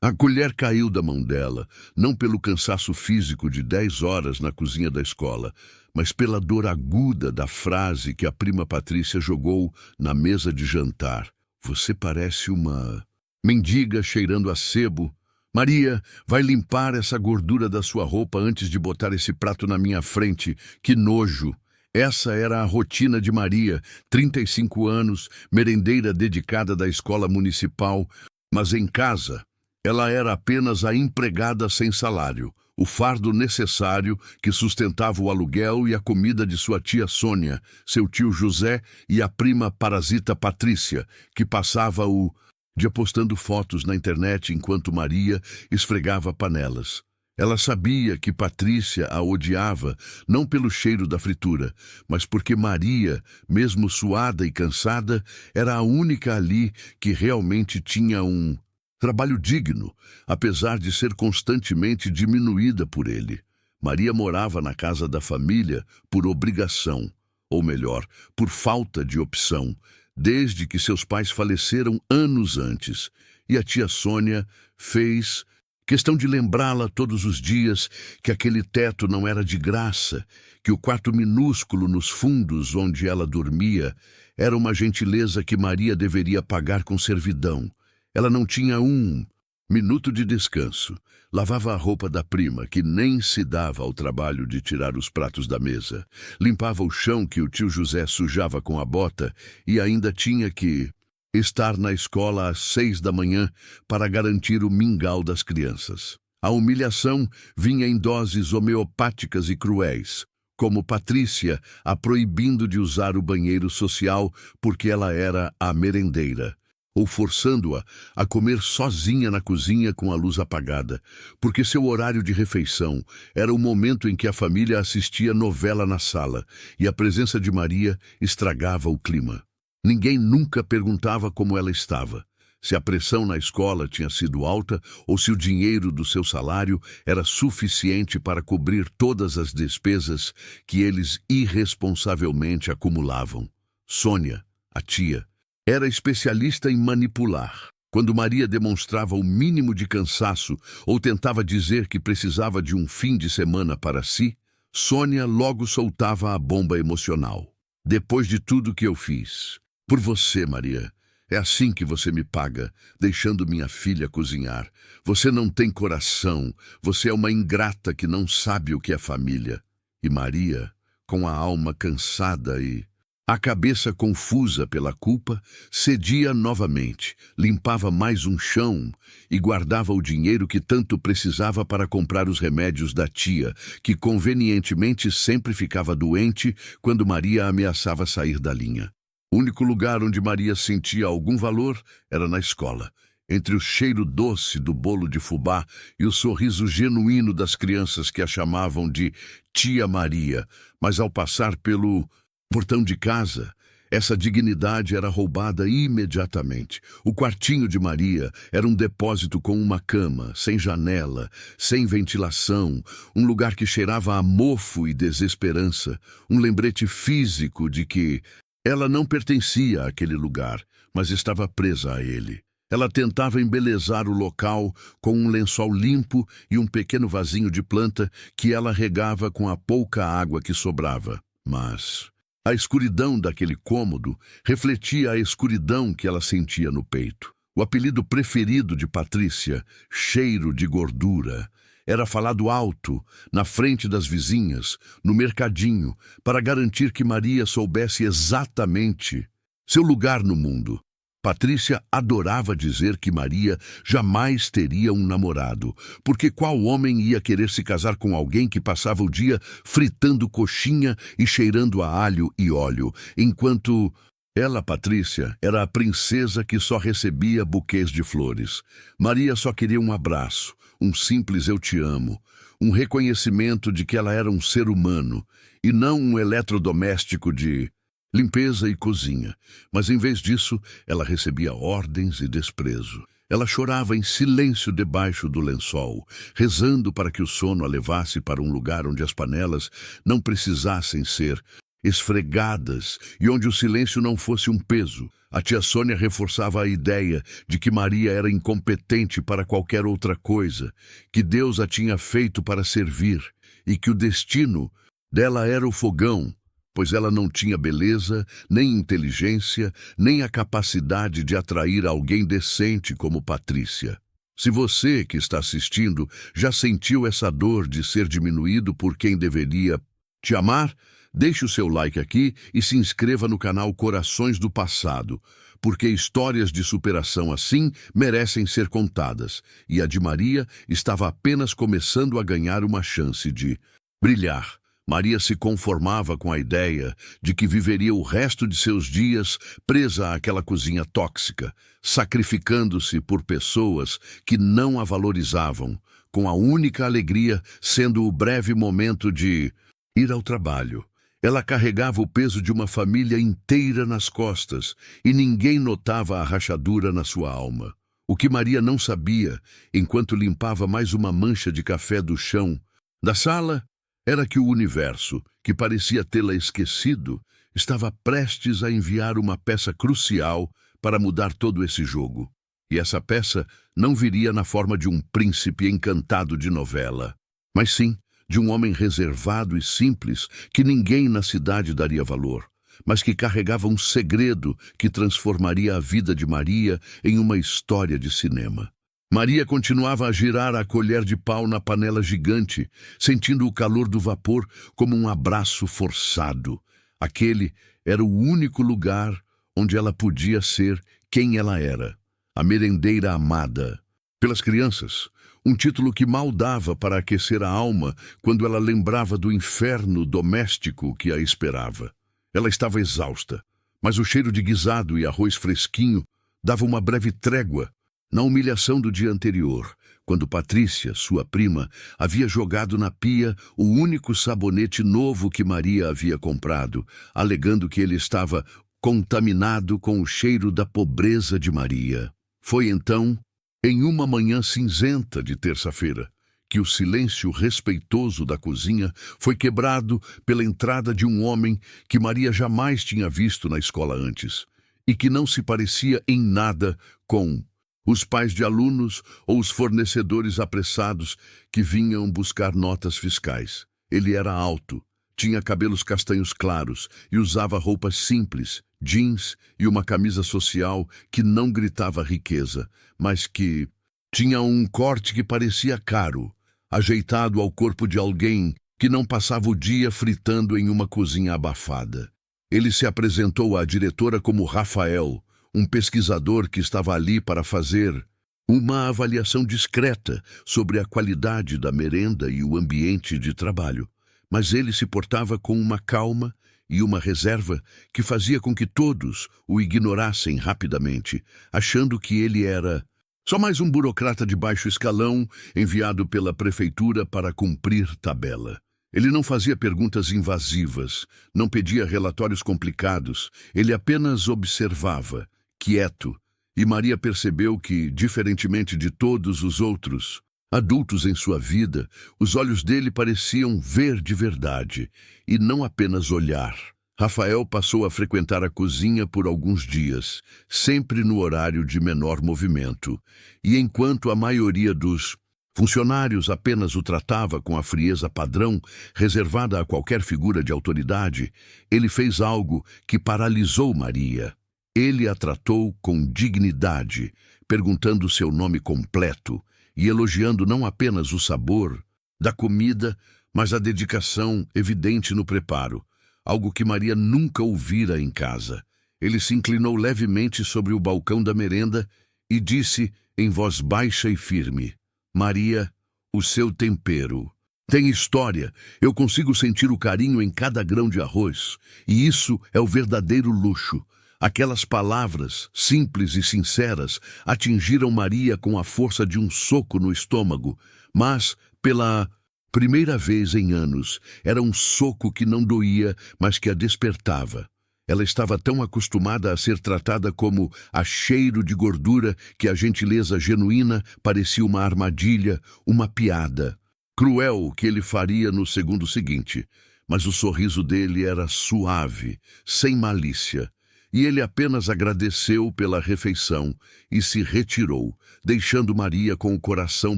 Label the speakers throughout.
Speaker 1: A colher caiu da mão dela, não pelo cansaço físico de 10 horas na cozinha da escola, mas pela dor aguda da frase que a prima Patrícia jogou na mesa de jantar. Você parece uma mendiga cheirando a sebo. Maria, vai limpar essa gordura da sua roupa antes de botar esse prato na minha frente. Que nojo! Essa era a rotina de Maria, 35 anos, merendeira dedicada da escola municipal, mas em casa ela era apenas a empregada sem salário, o fardo necessário que sustentava o aluguel e a comida de sua tia Sônia, seu tio José e a prima parasita Patrícia, que passava o dia postando fotos na internet enquanto Maria esfregava panelas. Ela sabia que Patrícia a odiava, não pelo cheiro da fritura, mas porque Maria, mesmo suada e cansada, era a única ali que realmente tinha um trabalho digno, apesar de ser constantemente diminuída por ele. Maria morava na casa da família por obrigação, ou melhor, por falta de opção, desde que seus pais faleceram anos antes, e a tia Sônia fez questão de lembrá-la todos os dias que aquele teto não era de graça, que o quarto minúsculo nos fundos onde ela dormia era uma gentileza que Maria deveria pagar com servidão. Ela não tinha um minuto de descanso. Lavava a roupa da prima, que nem se dava ao trabalho de tirar os pratos da mesa. Limpava o chão que o tio José sujava com a bota e ainda tinha que estar na escola às 6 da manhã para garantir o mingau das crianças. A humilhação vinha em doses homeopáticas e cruéis, como Patrícia a proibindo de usar o banheiro social porque ela era a merendeira, ou forçando-a a comer sozinha na cozinha com a luz apagada, porque seu horário de refeição era o momento em que a família assistia novela na sala e a presença de Maria estragava o clima. Ninguém nunca perguntava como ela estava, se a pressão na escola tinha sido alta ou se o dinheiro do seu salário era suficiente para cobrir todas as despesas que eles irresponsavelmente acumulavam. Sônia, a tia, era especialista em manipular. Quando Maria demonstrava o mínimo de cansaço ou tentava dizer que precisava de um fim de semana para si, Sônia logo soltava a bomba emocional. Depois de tudo que eu fiz por você, Maria, é assim que você me paga, deixando minha filha cozinhar. Você não tem coração, você é uma ingrata que não sabe o que é família. E Maria, com a alma cansada e a cabeça confusa pela culpa, cedia novamente, limpava mais um chão e guardava o dinheiro que tanto precisava para comprar os remédios da tia, que convenientemente sempre ficava doente quando Maria ameaçava sair da linha. O único lugar onde Maria sentia algum valor era na escola, entre o cheiro doce do bolo de fubá e o sorriso genuíno das crianças que a chamavam de Tia Maria, mas ao passar pelo portão de casa, essa dignidade era roubada imediatamente. O quartinho de Maria era um depósito com uma cama, sem janela, sem ventilação, um lugar que cheirava a mofo e desesperança, um lembrete físico de que ela não pertencia àquele lugar, mas estava presa a ele. Ela tentava embelezar o local com um lençol limpo e um pequeno vasinho de planta que ela regava com a pouca água que sobrava. Mas a escuridão daquele cômodo refletia a escuridão que ela sentia no peito. O apelido preferido de Patrícia, cheiro de gordura, era falado alto, na frente das vizinhas, no mercadinho, para garantir que Maria soubesse exatamente seu lugar no mundo. Patrícia adorava dizer que Maria jamais teria um namorado, porque qual homem ia querer se casar com alguém que passava o dia fritando coxinha e cheirando a alho e óleo, enquanto ela, Patrícia, era a princesa que só recebia buquês de flores. Maria só queria um abraço, um simples eu te amo, um reconhecimento de que ela era um ser humano e não um eletrodoméstico de limpeza e cozinha. Mas em vez disso, ela recebia ordens e desprezo. Ela chorava em silêncio debaixo do lençol, rezando para que o sono a levasse para um lugar onde as panelas não precisassem ser esfregadas e onde o silêncio não fosse um peso. A tia Sônia reforçava a ideia de que Maria era incompetente para qualquer outra coisa, que Deus a tinha feito para servir e que o destino dela era o fogão, pois ela não tinha beleza, nem inteligência, nem a capacidade de atrair alguém decente como Patrícia. Se você que está assistindo já sentiu essa dor de ser diminuído por quem deveria te amar, deixe o seu like aqui e se inscreva no canal Corações do Passado, porque histórias de superação assim merecem ser contadas, e a de Maria estava apenas começando a ganhar uma chance de brilhar. Maria se conformava com a ideia de que viveria o resto de seus dias presa àquela cozinha tóxica, sacrificando-se por pessoas que não a valorizavam, com a única alegria sendo o breve momento de ir ao trabalho. Ela carregava o peso de uma família inteira nas costas e ninguém notava a rachadura na sua alma. O que Maria não sabia, enquanto limpava mais uma mancha de café do chão da sala, era que o universo, que parecia tê-la esquecido, estava prestes a enviar uma peça crucial para mudar todo esse jogo. E essa peça não viria na forma de um príncipe encantado de novela, mas sim de um homem reservado e simples que ninguém na cidade daria valor, mas que carregava um segredo que transformaria a vida de Maria em uma história de cinema. Maria continuava a girar a colher de pau na panela gigante, sentindo o calor do vapor como um abraço forçado. Aquele era o único lugar onde ela podia ser quem ela era, a merendeira amada pelas crianças, um título que mal dava para aquecer a alma quando ela lembrava do inferno doméstico que a esperava. Ela estava exausta, mas o cheiro de guisado e arroz fresquinho dava uma breve trégua na humilhação do dia anterior, quando Patrícia, sua prima, havia jogado na pia o único sabonete novo que Maria havia comprado, alegando que ele estava contaminado com o cheiro da pobreza de Maria. Foi então, em uma manhã cinzenta de terça-feira, que o silêncio respeitoso da cozinha foi quebrado pela entrada de um homem que Maria jamais tinha visto na escola antes, e que não se parecia em nada com os pais de alunos ou os fornecedores apressados que vinham buscar notas fiscais. Ele era alto, tinha cabelos castanhos claros e usava roupas simples, jeans e uma camisa social que não gritava riqueza, mas que tinha um corte que parecia caro, ajeitado ao corpo de alguém que não passava o dia fritando em uma cozinha abafada. Ele se apresentou à diretora como Rafael, um pesquisador que estava ali para fazer uma avaliação discreta sobre a qualidade da merenda e o ambiente de trabalho. Mas ele se portava com uma calma e uma reserva que fazia com que todos o ignorassem rapidamente, achando que ele era só mais um burocrata de baixo escalão enviado pela prefeitura para cumprir tabela. Ele não fazia perguntas invasivas, não pedia relatórios complicados, ele apenas observava, quieto, e Maria percebeu que, diferentemente de todos os outros adultos em sua vida, os olhos dele pareciam ver de verdade, e não apenas olhar. Rafael passou a frequentar a cozinha por alguns dias, sempre no horário de menor movimento, e enquanto a maioria dos funcionários apenas o tratava com a frieza padrão reservada a qualquer figura de autoridade, ele fez algo que paralisou Maria. Ele a tratou com dignidade, perguntando seu nome completo e elogiando não apenas o sabor da comida, mas a dedicação evidente no preparo, algo que Maria nunca ouvira em casa. Ele se inclinou levemente sobre o balcão da merenda e disse em voz baixa e firme: Maria, o seu tempero tem história. Eu consigo sentir o carinho em cada grão de arroz, e isso é o verdadeiro luxo. Aquelas palavras, simples e sinceras, atingiram Maria com a força de um soco no estômago, mas, pela primeira vez em anos, era um soco que não doía, mas que a despertava. Ela estava tão acostumada a ser tratada como a cheiro de gordura que a gentileza genuína parecia uma armadilha, uma piada cruel que ele faria no segundo seguinte. Mas o sorriso dele era suave, sem malícia, e ele apenas agradeceu pela refeição e se retirou, deixando Maria com o coração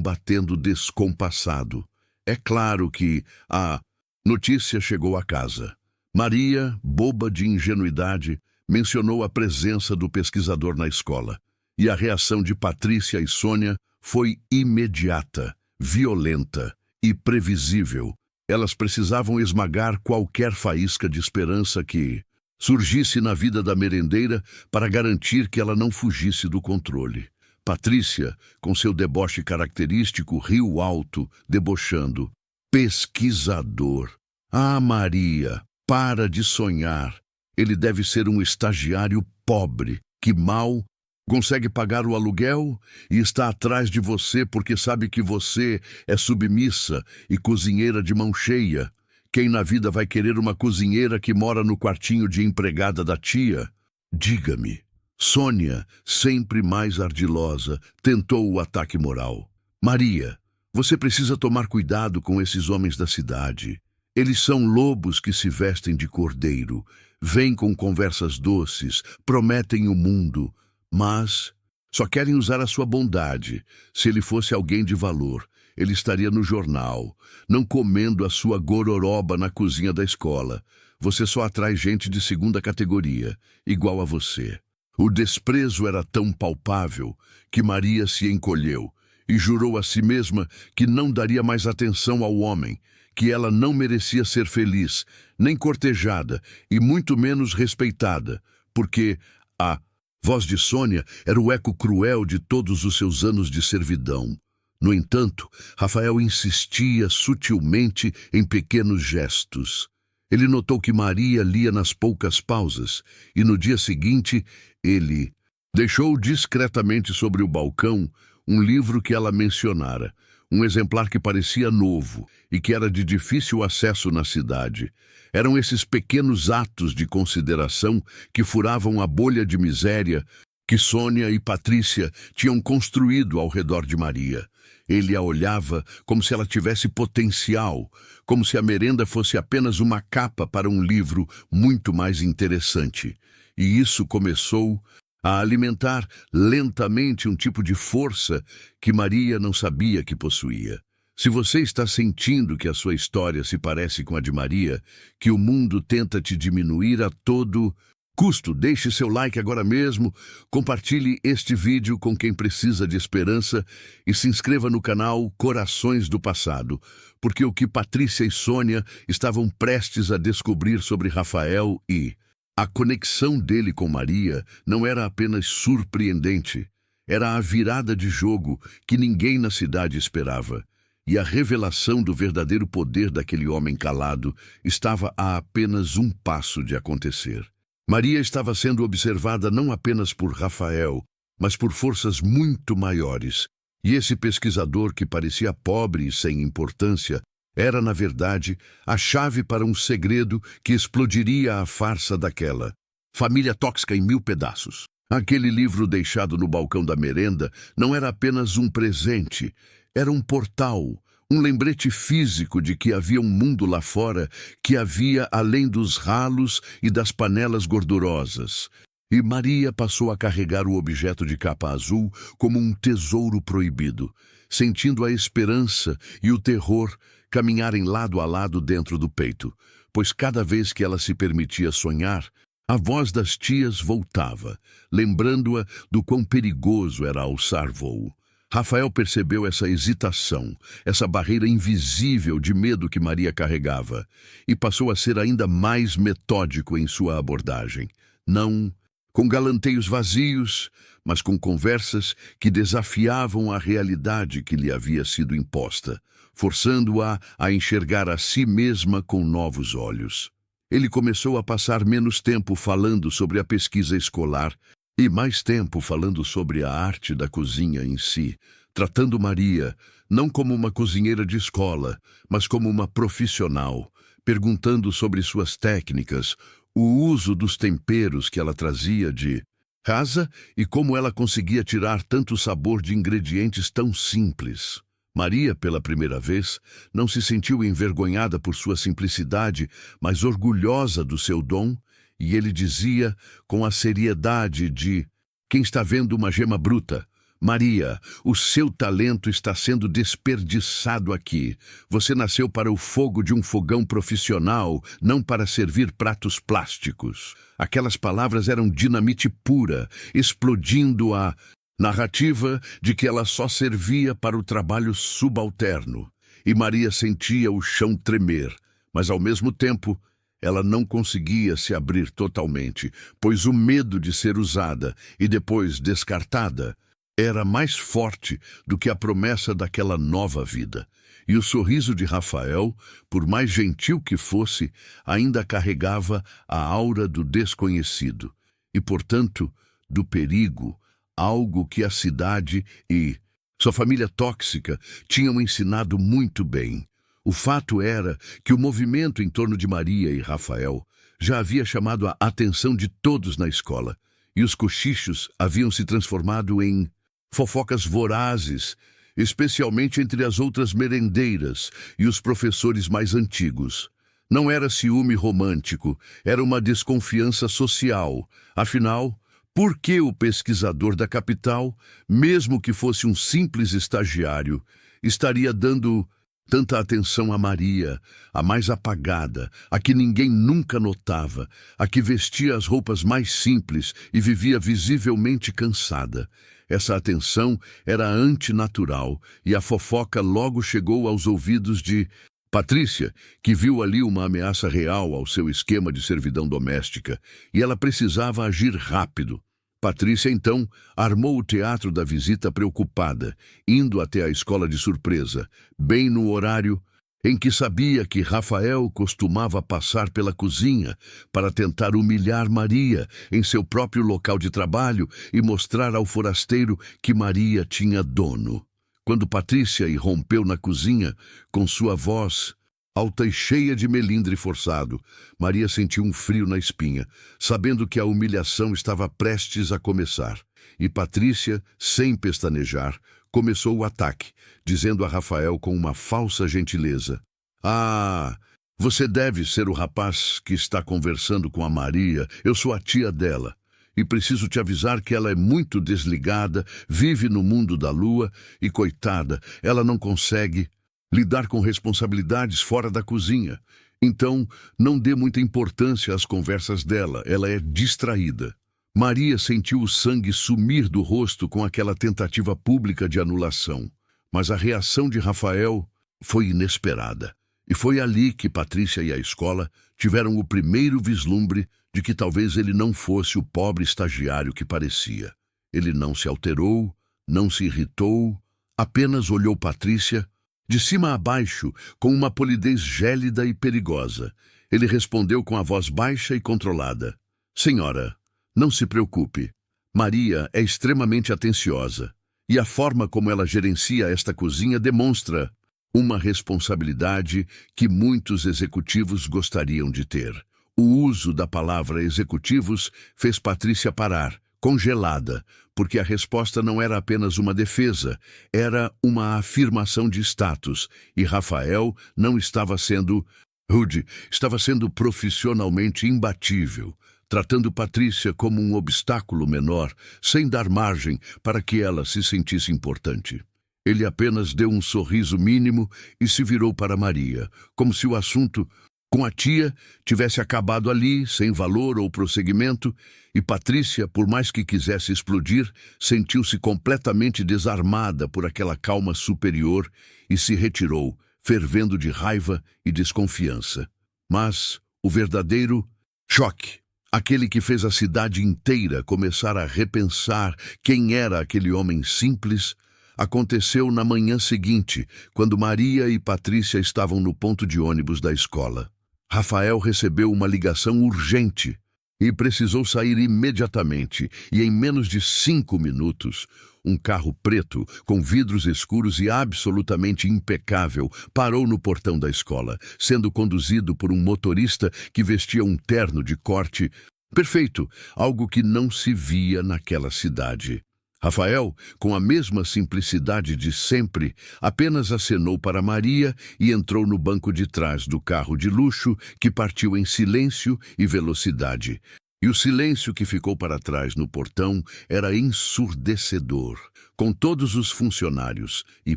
Speaker 1: batendo descompassado. É claro que a notícia chegou à casa. Maria, boba de ingenuidade, mencionou a presença do pesquisador na escola, e a reação de Patrícia e Sônia foi imediata, violenta e previsível. Elas precisavam esmagar qualquer faísca de esperança que surgisse na vida da merendeira para garantir que ela não fugisse do controle. Patrícia, com seu deboche característico, riu alto, debochando. Pesquisador. Ah, Maria, para de sonhar. Ele deve ser um estagiário pobre, que mal consegue pagar o aluguel e está atrás de você porque sabe que você é submissa e cozinheira de mão cheia. Quem na vida vai querer uma cozinheira que mora no quartinho de empregada da tia? Diga-me. Sônia, sempre mais ardilosa, tentou o ataque moral. Maria, você precisa tomar cuidado com esses homens da cidade. Eles são lobos que se vestem de cordeiro, vêm com conversas doces, prometem o mundo, mas só querem usar a sua bondade. Se ele fosse alguém de valor, ele estaria no jornal, não comendo a sua gororoba na cozinha da escola. Você só atrai gente de segunda categoria, igual a você. O desprezo era tão palpável que Maria se encolheu e jurou a si mesma que não daria mais atenção ao homem, que ela não merecia ser feliz, nem cortejada e muito menos respeitada, porque a voz de Sônia era o eco cruel de todos os seus anos de servidão. No entanto, Rafael insistia sutilmente em pequenos gestos. Ele notou que Maria lia nas poucas pausas, e no dia seguinte, ele deixou discretamente sobre o balcão um livro que ela mencionara, um exemplar que parecia novo e que era de difícil acesso na cidade. Eram esses pequenos atos de consideração que furavam a bolha de miséria que Sônia e Patrícia tinham construído ao redor de Maria. Ele a olhava como se ela tivesse potencial, como se a merenda fosse apenas uma capa para um livro muito mais interessante. E isso começou a alimentar lentamente um tipo de força que Maria não sabia que possuía. Se você está sentindo que a sua história se parece com a de Maria, que o mundo tenta te diminuir a todo custo, deixe seu like agora mesmo, compartilhe este vídeo com quem precisa de esperança e se inscreva no canal Corações do Passado, porque o que Patrícia e Sônia estavam prestes a descobrir sobre Rafael e a conexão dele com Maria não era apenas surpreendente, era a virada de jogo que ninguém na cidade esperava. E a revelação do verdadeiro poder daquele homem calado estava a apenas um passo de acontecer. Maria estava sendo observada não apenas por Rafael, mas por forças muito maiores. E esse pesquisador que parecia pobre e sem importância era, na verdade, a chave para um segredo que explodiria a farsa daquela família tóxica em 1000 pedaços. Aquele livro deixado no balcão da merenda não era apenas um presente, era um portal, um lembrete físico de que havia um mundo lá fora, que havia além dos ralos e das panelas gordurosas. E Maria passou a carregar o objeto de capa azul como um tesouro proibido, sentindo a esperança e o terror caminharem lado a lado dentro do peito, pois cada vez que ela se permitia sonhar, a voz das tias voltava, lembrando-a do quão perigoso era alçar voo. Rafael percebeu essa hesitação, essa barreira invisível de medo que Maria carregava, e passou a ser ainda mais metódico em sua abordagem. Não com galanteios vazios, mas com conversas que desafiavam a realidade que lhe havia sido imposta, forçando-a a enxergar a si mesma com novos olhos. Ele começou a passar menos tempo falando sobre a pesquisa escolar e mais tempo falando sobre a arte da cozinha em si, tratando Maria não como uma cozinheira de escola, mas como uma profissional, perguntando sobre suas técnicas, o uso dos temperos que ela trazia de casa e como ela conseguia tirar tanto sabor de ingredientes tão simples. Maria, pela primeira vez, não se sentiu envergonhada por sua simplicidade, mas orgulhosa do seu dom e ele dizia com a seriedade de quem está vendo uma gema bruta: Maria, o seu talento está sendo desperdiçado aqui. Você nasceu para o fogo de um fogão profissional, não para servir pratos plásticos. Aquelas palavras eram dinamite pura, explodindo a narrativa de que ela só servia para o trabalho subalterno. E Maria sentia o chão tremer, mas ao mesmo tempo ela não conseguia se abrir totalmente, pois o medo de ser usada e depois descartada era mais forte do que a promessa daquela nova vida. E o sorriso de Rafael, por mais gentil que fosse, ainda carregava a aura do desconhecido e, portanto, do perigo, algo que a cidade e sua família tóxica tinham ensinado muito bem. O fato era que o movimento em torno de Maria e Rafael já havia chamado a atenção de todos na escola, e os cochichos haviam se transformado em fofocas vorazes, especialmente entre as outras merendeiras e os professores mais antigos. Não era ciúme romântico, era uma desconfiança social. Afinal, por que o pesquisador da capital, mesmo que fosse um simples estagiário, estaria dando tanta atenção a Maria, a mais apagada, a que ninguém nunca notava, a que vestia as roupas mais simples e vivia visivelmente cansada? Essa atenção era antinatural e a fofoca logo chegou aos ouvidos de Patrícia, que viu ali uma ameaça real ao seu esquema de servidão doméstica, e ela precisava agir rápido. Patrícia, então, armou o teatro da visita preocupada, indo até a escola de surpresa, bem no horário em que sabia que Rafael costumava passar pela cozinha para tentar humilhar Maria em seu próprio local de trabalho e mostrar ao forasteiro que Maria tinha dono. Quando Patrícia irrompeu na cozinha, com sua voz alta e cheia de melindre forçado, Maria sentiu um frio na espinha, sabendo que a humilhação estava prestes a começar. E Patrícia, sem pestanejar, começou o ataque, dizendo a Rafael com uma falsa gentileza: Ah, você deve ser o rapaz que está conversando com a Maria. Eu sou a tia dela. E preciso te avisar que ela é muito desligada, vive no mundo da lua e, coitada, ela não consegue lidar com responsabilidades fora da cozinha. Então, não dê muita importância às conversas dela, ela é distraída. Maria sentiu o sangue sumir do rosto com aquela tentativa pública de anulação. Mas a reação de Rafael foi inesperada. E foi ali que Patrícia e a escola tiveram o primeiro vislumbre de que talvez ele não fosse o pobre estagiário que parecia. Ele não se alterou, não se irritou, apenas olhou Patrícia de cima a baixo, com uma polidez gélida e perigosa. Ele respondeu com a voz baixa e controlada: Senhora, não se preocupe. Maria é extremamente atenciosa, e a forma como ela gerencia esta cozinha demonstra uma responsabilidade que muitos executivos gostariam de ter. O uso da palavra executivos fez Patrícia parar, congelada, porque a resposta não era apenas uma defesa, era uma afirmação de status, e Rafael não estava sendo rude, estava sendo profissionalmente imbatível, tratando Patrícia como um obstáculo menor, sem dar margem para que ela se sentisse importante. Ele apenas deu um sorriso mínimo e se virou para Maria, como se o assunto com a tia tivesse acabado ali, sem valor ou prosseguimento, e Patrícia, por mais que quisesse explodir, sentiu-se completamente desarmada por aquela calma superior e se retirou, fervendo de raiva e desconfiança. Mas o verdadeiro choque, aquele que fez a cidade inteira começar a repensar quem era aquele homem simples, aconteceu na manhã seguinte, quando Maria e Patrícia estavam no ponto de ônibus da escola. Rafael recebeu uma ligação urgente e precisou sair imediatamente, e em menos de 5 minutos, um carro preto, com vidros escuros e absolutamente impecável, parou no portão da escola, sendo conduzido por um motorista que vestia um terno de corte perfeito, algo que não se via naquela cidade. Rafael, com a mesma simplicidade de sempre, apenas acenou para Maria e entrou no banco de trás do carro de luxo que partiu em silêncio e velocidade. E o silêncio que ficou para trás no portão era ensurdecedor, com todos os funcionários e,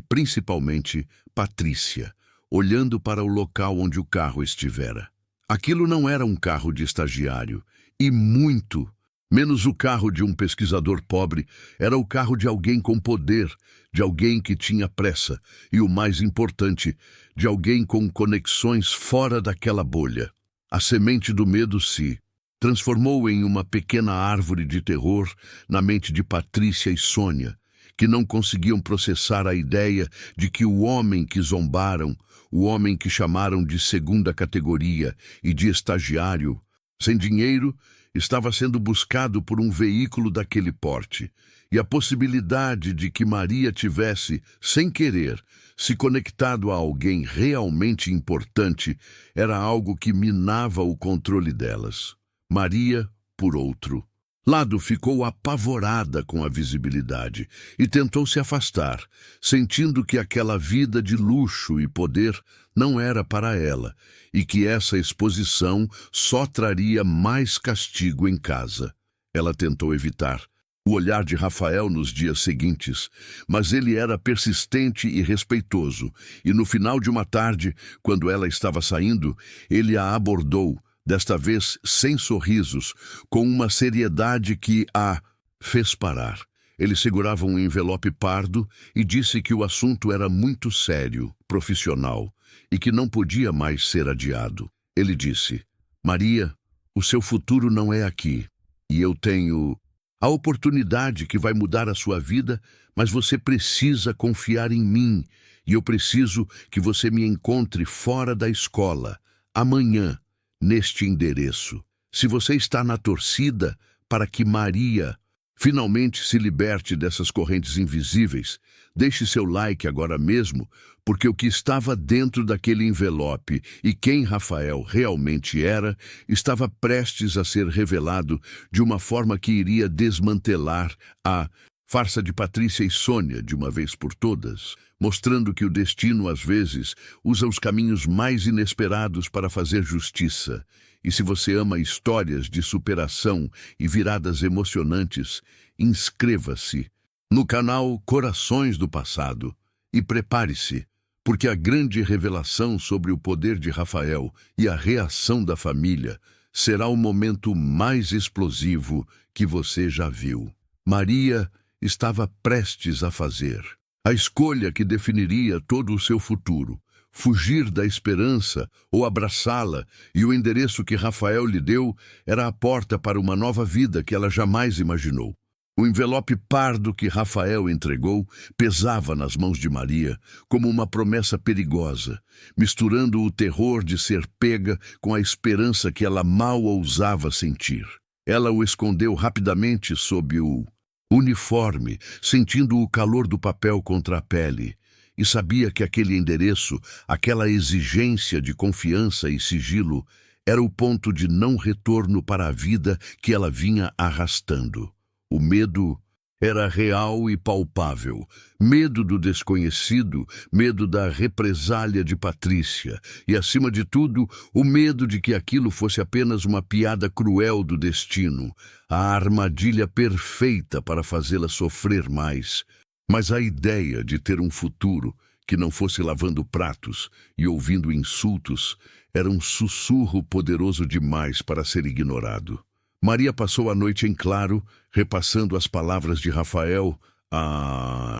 Speaker 1: principalmente, Patrícia, olhando para o local onde o carro estivera. Aquilo não era um carro de estagiário, e muito menos o carro de um pesquisador pobre, era o carro de alguém com poder, de alguém que tinha pressa e, o mais importante, de alguém com conexões fora daquela bolha. A semente do medo se transformou em uma pequena árvore de terror na mente de Patrícia e Sônia, que não conseguiam processar a ideia de que o homem que zombaram, o homem que chamaram de segunda categoria e de estagiário, sem dinheiro, estava sendo buscado por um veículo daquele porte, e a possibilidade de que Maria tivesse, sem querer, se conectado a alguém realmente importante era algo que minava o controle delas. Maria, por outro lado, ficou apavorada com a visibilidade e tentou se afastar, sentindo que aquela vida de luxo e poder não era para ela e que essa exposição só traria mais castigo em casa. Ela tentou evitar o olhar de Rafael nos dias seguintes, mas ele era persistente e respeitoso, e no final de uma tarde, quando ela estava saindo, ele a abordou, desta vez sem sorrisos, com uma seriedade que a fez parar. Ele segurava um envelope pardo e disse que o assunto era muito sério, profissional, e que não podia mais ser adiado. Ele disse: Maria, o seu futuro não é aqui, e eu tenho a oportunidade que vai mudar a sua vida, mas você precisa confiar em mim, e eu preciso que você me encontre fora da escola, amanhã, neste endereço. Se você está na torcida para que Maria finalmente se liberte dessas correntes invisíveis, deixe seu like agora mesmo, porque o que estava dentro daquele envelope e quem Rafael realmente era, estava prestes a ser revelado de uma forma que iria desmantelar a farsa de Patrícia e Sônia de uma vez por todas, mostrando que o destino, às vezes, usa os caminhos mais inesperados para fazer justiça. E se você ama histórias de superação e viradas emocionantes, inscreva-se no canal Corações do Passado e prepare-se, porque a grande revelação sobre o poder de Rafael e a reação da família será o momento mais explosivo que você já viu. Maria estava prestes a fazer a escolha que definiria todo o seu futuro, fugir da esperança ou abraçá-la, e o endereço que Rafael lhe deu era a porta para uma nova vida que ela jamais imaginou. O envelope pardo que Rafael entregou pesava nas mãos de Maria como uma promessa perigosa, misturando o terror de ser pega com a esperança que ela mal ousava sentir. Ela o escondeu rapidamente sob o uniforme, sentindo o calor do papel contra a pele, e sabia que aquele endereço, aquela exigência de confiança e sigilo, era o ponto de não retorno para a vida que ela vinha arrastando. O medo era real e palpável. Medo do desconhecido, medo da represália de Patrícia e, acima de tudo, o medo de que aquilo fosse apenas uma piada cruel do destino, a armadilha perfeita para fazê-la sofrer mais. Mas a ideia de ter um futuro que não fosse lavando pratos e ouvindo insultos era um sussurro poderoso demais para ser ignorado. Maria passou a noite em claro, repassando as palavras de Rafael, a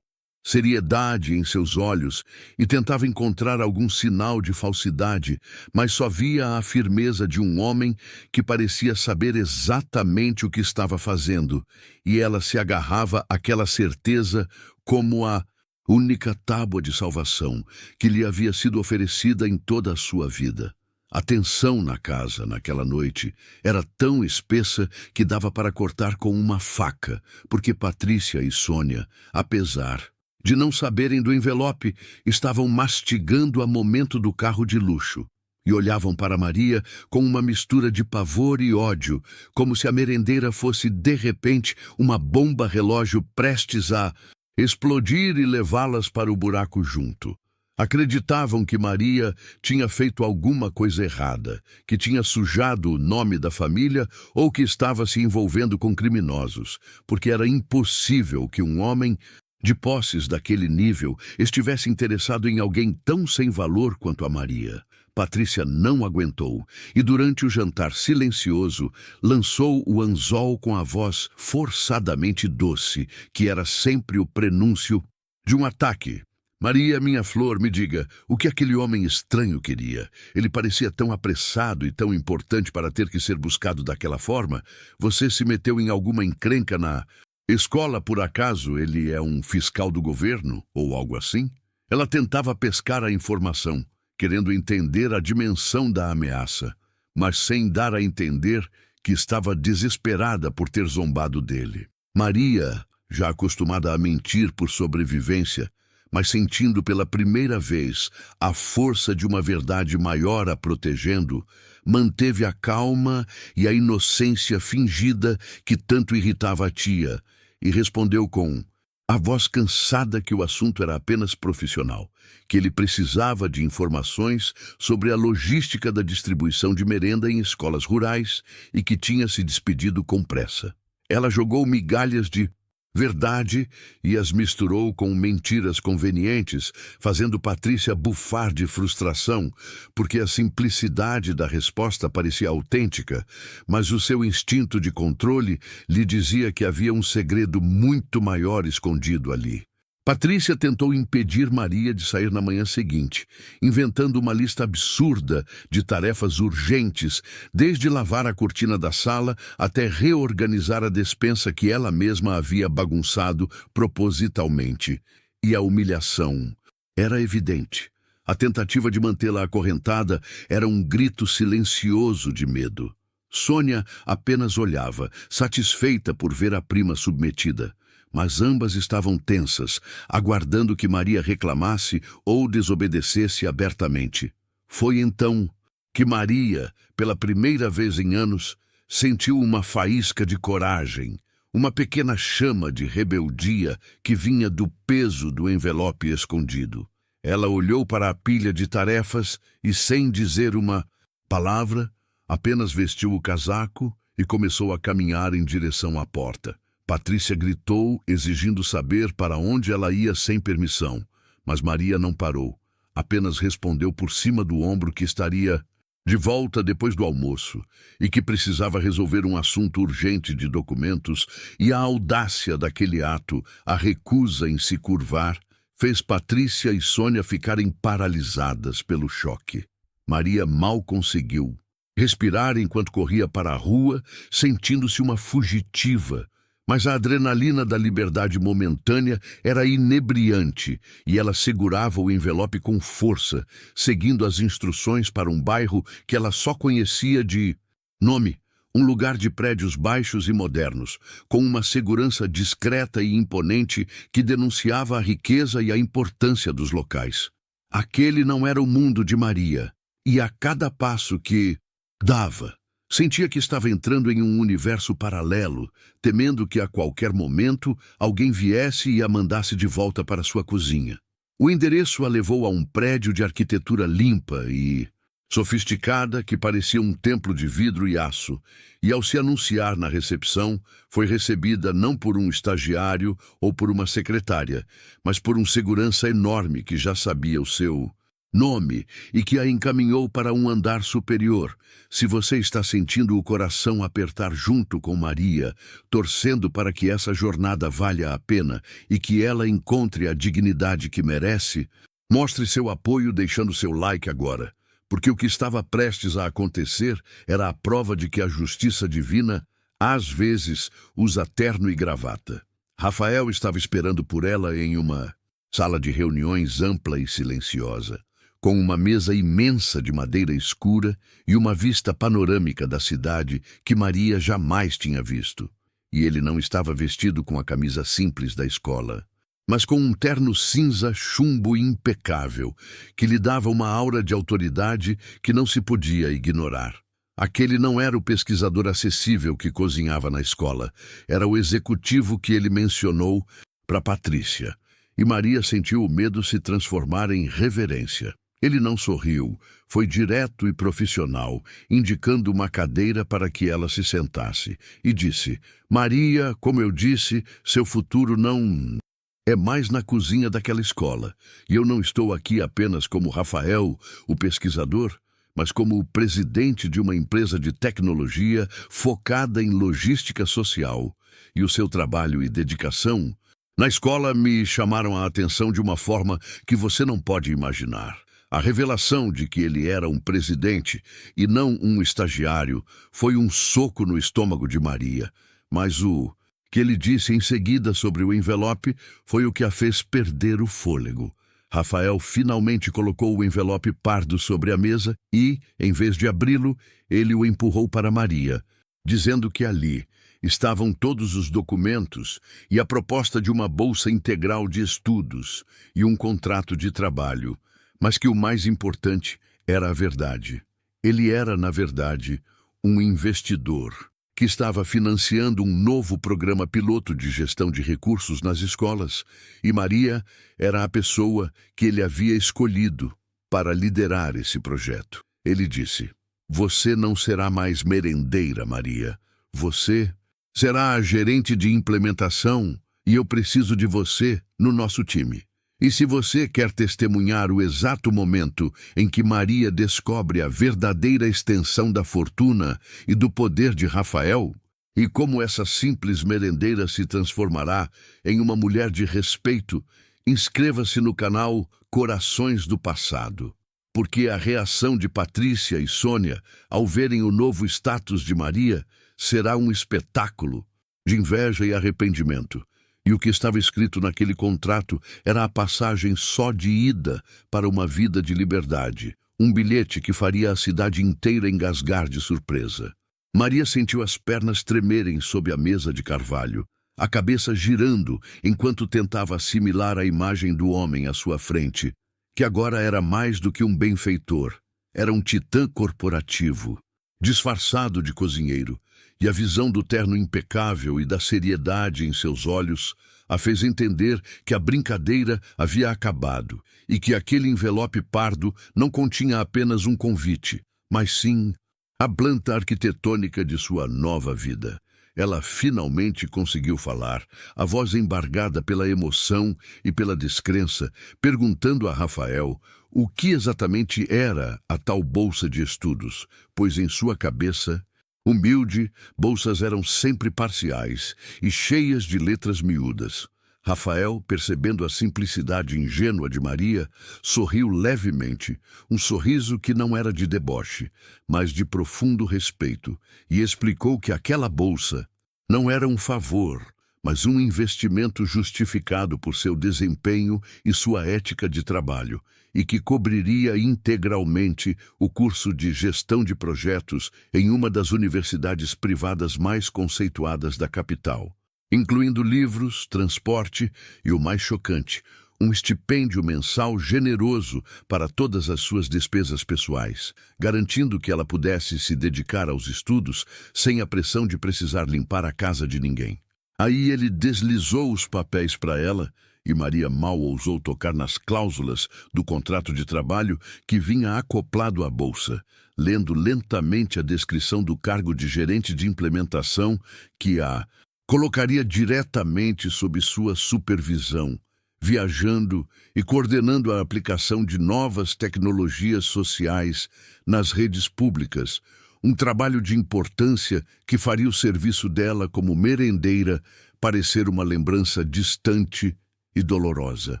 Speaker 1: seriedade em seus olhos, e tentava encontrar algum sinal de falsidade, mas só via a firmeza de um homem que parecia saber exatamente o que estava fazendo, e ela se agarrava àquela certeza como a única tábua de salvação que lhe havia sido oferecida em toda a sua vida. A tensão na casa, naquela noite, era tão espessa que dava para cortar com uma faca, porque Patrícia e Sônia, apesar de não saberem do envelope, estavam mastigando a momento do carro de luxo. e olhavam para Maria com uma mistura de pavor e ódio, como se a merendeira fosse, de repente, uma bomba relógio prestes a explodir e levá-las para o buraco junto. Acreditavam que Maria tinha feito alguma coisa errada, que tinha sujado o nome da família ou que estava se envolvendo com criminosos, porque era impossível que um homem de posses daquele nível estivesse interessado em alguém tão sem valor quanto a Maria. Patrícia não aguentou e, durante o jantar silencioso, lançou o anzol com a voz forçadamente doce, que era sempre o prenúncio de um ataque. Maria, minha flor, me diga, o que aquele homem estranho queria? Ele parecia tão apressado e tão importante para ter que ser buscado daquela forma. Você se meteu em alguma encrenca na escola, por acaso? Ele é um fiscal do governo ou algo assim? Ela tentava pescar a informação, querendo entender a dimensão da ameaça, mas sem dar a entender que estava desesperada por ter zombado dele. Maria, já acostumada a mentir por sobrevivência, mas sentindo pela primeira vez a força de uma verdade maior a protegendo, manteve a calma e a inocência fingida que tanto irritava a tia, e respondeu com a voz cansada que o assunto era apenas profissional, que ele precisava de informações sobre a logística da distribuição de merenda em escolas rurais e que tinha se despedido com pressa. Ela jogou migalhas de verdade e as misturou com mentiras convenientes, fazendo Patrícia bufar de frustração, porque a simplicidade da resposta parecia autêntica, mas o seu instinto de controle lhe dizia que havia um segredo muito maior escondido ali. Patrícia tentou impedir Maria de sair na manhã seguinte, inventando uma lista absurda de tarefas urgentes, desde lavar a cortina da sala até reorganizar a despensa que ela mesma havia bagunçado propositalmente. E a humilhação era evidente. A tentativa de mantê-la acorrentada era um grito silencioso de medo. Sônia apenas olhava, satisfeita por ver a prima submetida. Mas ambas estavam tensas, aguardando que Maria reclamasse ou desobedecesse abertamente. Foi então que Maria, pela primeira vez em anos, sentiu uma faísca de coragem, uma pequena chama de rebeldia que vinha do peso do envelope escondido. Ela olhou para a pilha de tarefas e, sem dizer uma palavra, apenas vestiu o casaco e começou a caminhar em direção à porta. Patrícia gritou, exigindo saber para onde ela ia sem permissão, mas Maria não parou. Apenas respondeu por cima do ombro que estaria de volta depois do almoço e que precisava resolver um assunto urgente de documentos, e a audácia daquele ato, a recusa em se curvar, fez Patrícia e Sônia ficarem paralisadas pelo choque. Maria mal conseguiu respirar enquanto corria para a rua, sentindo-se uma fugitiva. Mas a adrenalina da liberdade momentânea era inebriante e ela segurava o envelope com força, seguindo as instruções para um bairro que ela só conhecia de nome, um lugar de prédios baixos e modernos, com uma segurança discreta e imponente que denunciava a riqueza e a importância dos locais. Aquele não era o mundo de Maria, e a cada passo que dava, sentia que estava entrando em um universo paralelo, temendo que a qualquer momento alguém viesse e a mandasse de volta para sua cozinha. O endereço a levou a um prédio de arquitetura limpa e sofisticada que parecia um templo de vidro e aço, e ao se anunciar na recepção, foi recebida não por um estagiário ou por uma secretária, mas por um segurança enorme que já sabia o seu nome e que a encaminhou para um andar superior. Se você está sentindo o coração apertar junto com Maria, torcendo para que essa jornada valha a pena e que ela encontre a dignidade que merece, mostre seu apoio deixando seu like agora, porque o que estava prestes a acontecer era a prova de que a justiça divina, às vezes, usa terno e gravata. Rafael estava esperando por ela em uma sala de reuniões ampla e silenciosa, com uma mesa imensa de madeira escura e uma vista panorâmica da cidade que Maria jamais tinha visto. E ele não estava vestido com a camisa simples da escola, mas com um terno cinza chumbo impecável, que lhe dava uma aura de autoridade que não se podia ignorar. Aquele não era o pesquisador acessível que cozinhava na escola, era o executivo que ele mencionou para Patrícia, e Maria sentiu o medo se transformar em reverência. Ele não sorriu, foi direto e profissional, indicando uma cadeira para que ela se sentasse, e disse: Maria, como eu disse, seu futuro não é mais na cozinha daquela escola, e eu não estou aqui apenas como Rafael, o pesquisador, mas como o presidente de uma empresa de tecnologia focada em logística social, e o seu trabalho e dedicação na escola me chamaram a atenção de uma forma que você não pode imaginar. A revelação de que ele era um presidente e não um estagiário foi um soco no estômago de Maria, mas o que ele disse em seguida sobre o envelope foi o que a fez perder o fôlego. Rafael finalmente colocou o envelope pardo sobre a mesa e, em vez de abri-lo, ele o empurrou para Maria, dizendo que ali estavam todos os documentos e a proposta de uma bolsa integral de estudos e um contrato de trabalho, mas que o mais importante era a verdade. Ele era, na verdade, um investidor que estava financiando um novo programa piloto de gestão de recursos nas escolas, e Maria era a pessoa que ele havia escolhido para liderar esse projeto. Ele disse: Você não será mais merendeira, Maria. Você será a gerente de implementação e eu preciso de você no nosso time. E se você quer testemunhar o exato momento em que Maria descobre a verdadeira extensão da fortuna e do poder de Rafael, e como essa simples merendeira se transformará em uma mulher de respeito, inscreva-se no canal Corações do Passado, porque a reação de Patrícia e Sônia ao verem o novo status de Maria será um espetáculo de inveja e arrependimento. E o que estava escrito naquele contrato era a passagem só de ida para uma vida de liberdade, um bilhete que faria a cidade inteira engasgar de surpresa. Maria sentiu as pernas tremerem sob a mesa de carvalho, a cabeça girando enquanto tentava assimilar a imagem do homem à sua frente, que agora era mais do que um benfeitor, era um titã corporativo, disfarçado de cozinheiro, e a visão do terno impecável e da seriedade em seus olhos a fez entender que a brincadeira havia acabado e que aquele envelope pardo não continha apenas um convite, mas sim a planta arquitetônica de sua nova vida. Ela finalmente conseguiu falar, a voz embargada pela emoção e pela descrença, perguntando a Rafael o que exatamente era a tal bolsa de estudos, pois em sua cabeça humilde, bolsas eram sempre parciais e cheias de letras miúdas. Rafael, percebendo a simplicidade ingênua de Maria, sorriu levemente, um sorriso que não era de deboche, mas de profundo respeito, e explicou que aquela bolsa não era um favor, mas um investimento justificado por seu desempenho e sua ética de trabalho, e que cobriria integralmente o curso de gestão de projetos em uma das universidades privadas mais conceituadas da capital, incluindo livros, transporte e, o mais chocante, um estipêndio mensal generoso para todas as suas despesas pessoais, garantindo que ela pudesse se dedicar aos estudos sem a pressão de precisar limpar a casa de ninguém. Aí ele deslizou os papéis para ela, e Maria mal ousou tocar nas cláusulas do contrato de trabalho que vinha acoplado à bolsa, lendo lentamente a descrição do cargo de gerente de implementação que a colocaria diretamente sob sua supervisão, viajando e coordenando a aplicação de novas tecnologias sociais nas redes públicas, um trabalho de importância que faria o serviço dela como merendeira parecer uma lembrança distante e dolorosa.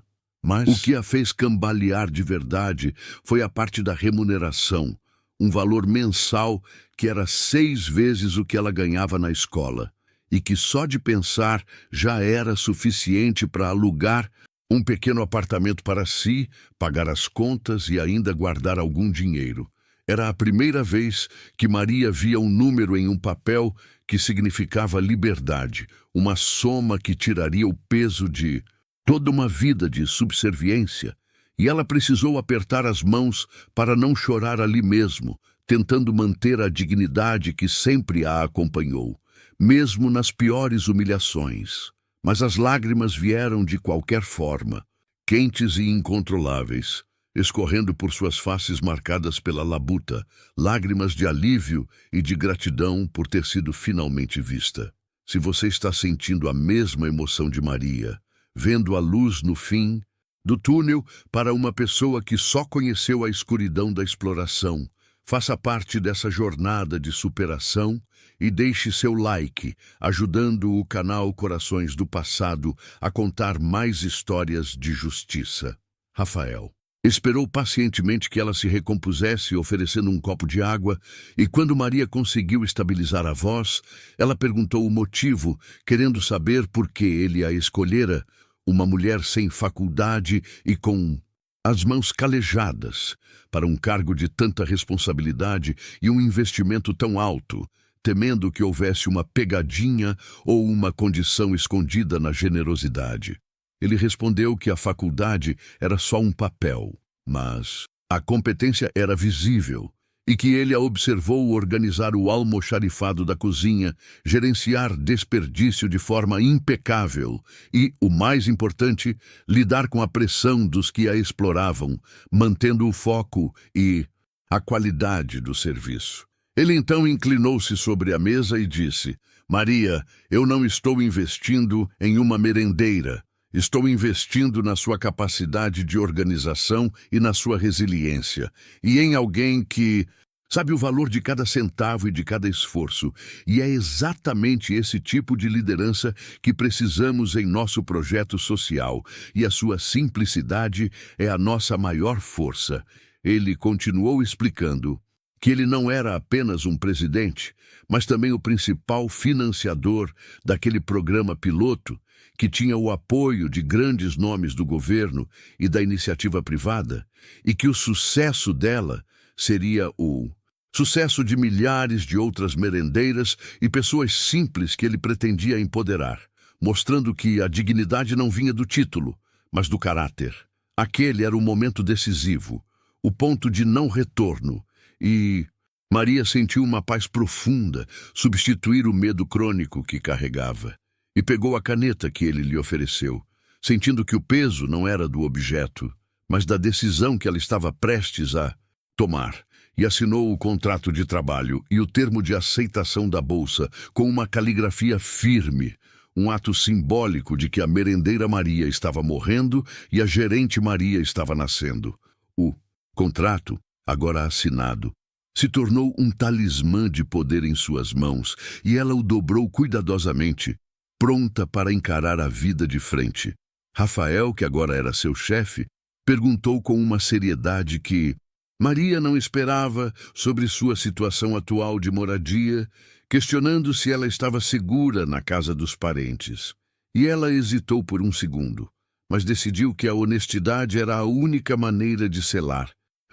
Speaker 1: Mas o que a fez cambalear de verdade foi a parte da remuneração, um valor mensal que era 6 vezes o que ela ganhava na escola, e que só de pensar já era suficiente para alugar um pequeno apartamento para si, pagar as contas e ainda guardar algum dinheiro. Era a primeira vez que Maria via um número em um papel que significava liberdade, uma soma que tiraria o peso de toda uma vida de subserviência, e ela precisou apertar as mãos para não chorar ali mesmo, tentando manter a dignidade que sempre a acompanhou, mesmo nas piores humilhações. Mas as lágrimas vieram de qualquer forma, quentes e incontroláveis, escorrendo por suas faces marcadas pela labuta, lágrimas de alívio e de gratidão por ter sido finalmente vista. Se você está sentindo a mesma emoção de Maria, vendo a luz no fim do túnel para uma pessoa que só conheceu a escuridão da exploração, faça parte dessa jornada de superação e deixe seu like, ajudando o canal Corações do Passado a contar mais histórias de justiça. Rafael esperou pacientemente que ela se recompusesse, oferecendo um copo de água, e quando Maria conseguiu estabilizar a voz, ela perguntou o motivo, querendo saber por que ele a escolhera, uma mulher sem faculdade e com as mãos calejadas, para um cargo de tanta responsabilidade e um investimento tão alto, temendo que houvesse uma pegadinha ou uma condição escondida na generosidade. Ele respondeu que a faculdade era só um papel, mas a competência era visível, e que ele a observou organizar o almoxarifado da cozinha, gerenciar desperdício de forma impecável e, o mais importante, lidar com a pressão dos que a exploravam, mantendo o foco e a qualidade do serviço. Ele então inclinou-se sobre a mesa e disse: Maria, eu não estou investindo em uma merendeira. Estou investindo na sua capacidade de organização e na sua resiliência, e em alguém que sabe o valor de cada centavo e de cada esforço. E é exatamente esse tipo de liderança que precisamos em nosso projeto social, e a sua simplicidade é a nossa maior força. Ele continuou explicando que ele não era apenas um presidente, mas também o principal financiador daquele programa piloto, que tinha o apoio de grandes nomes do governo e da iniciativa privada, e que o sucesso dela seria o sucesso de milhares de outras merendeiras e pessoas simples que ele pretendia empoderar, mostrando que a dignidade não vinha do título, mas do caráter. Aquele era o momento decisivo, o ponto de não retorno, e Maria sentiu uma paz profunda substituir o medo crônico que carregava. E pegou a caneta que ele lhe ofereceu, sentindo que o peso não era do objeto, mas da decisão que ela estava prestes a tomar, e assinou o contrato de trabalho e o termo de aceitação da bolsa com uma caligrafia firme, um ato simbólico de que a merendeira Maria estava morrendo e a gerente Maria estava nascendo. O contrato, agora assinado, se tornou um talismã de poder em suas mãos, e ela o dobrou cuidadosamente, pronta para encarar a vida de frente. Rafael, que agora era seu chefe, perguntou com uma seriedade que Maria não esperava sobre sua situação atual de moradia, questionando se ela estava segura na casa dos parentes. E ela hesitou por um segundo, mas decidiu que a honestidade era a única maneira de selar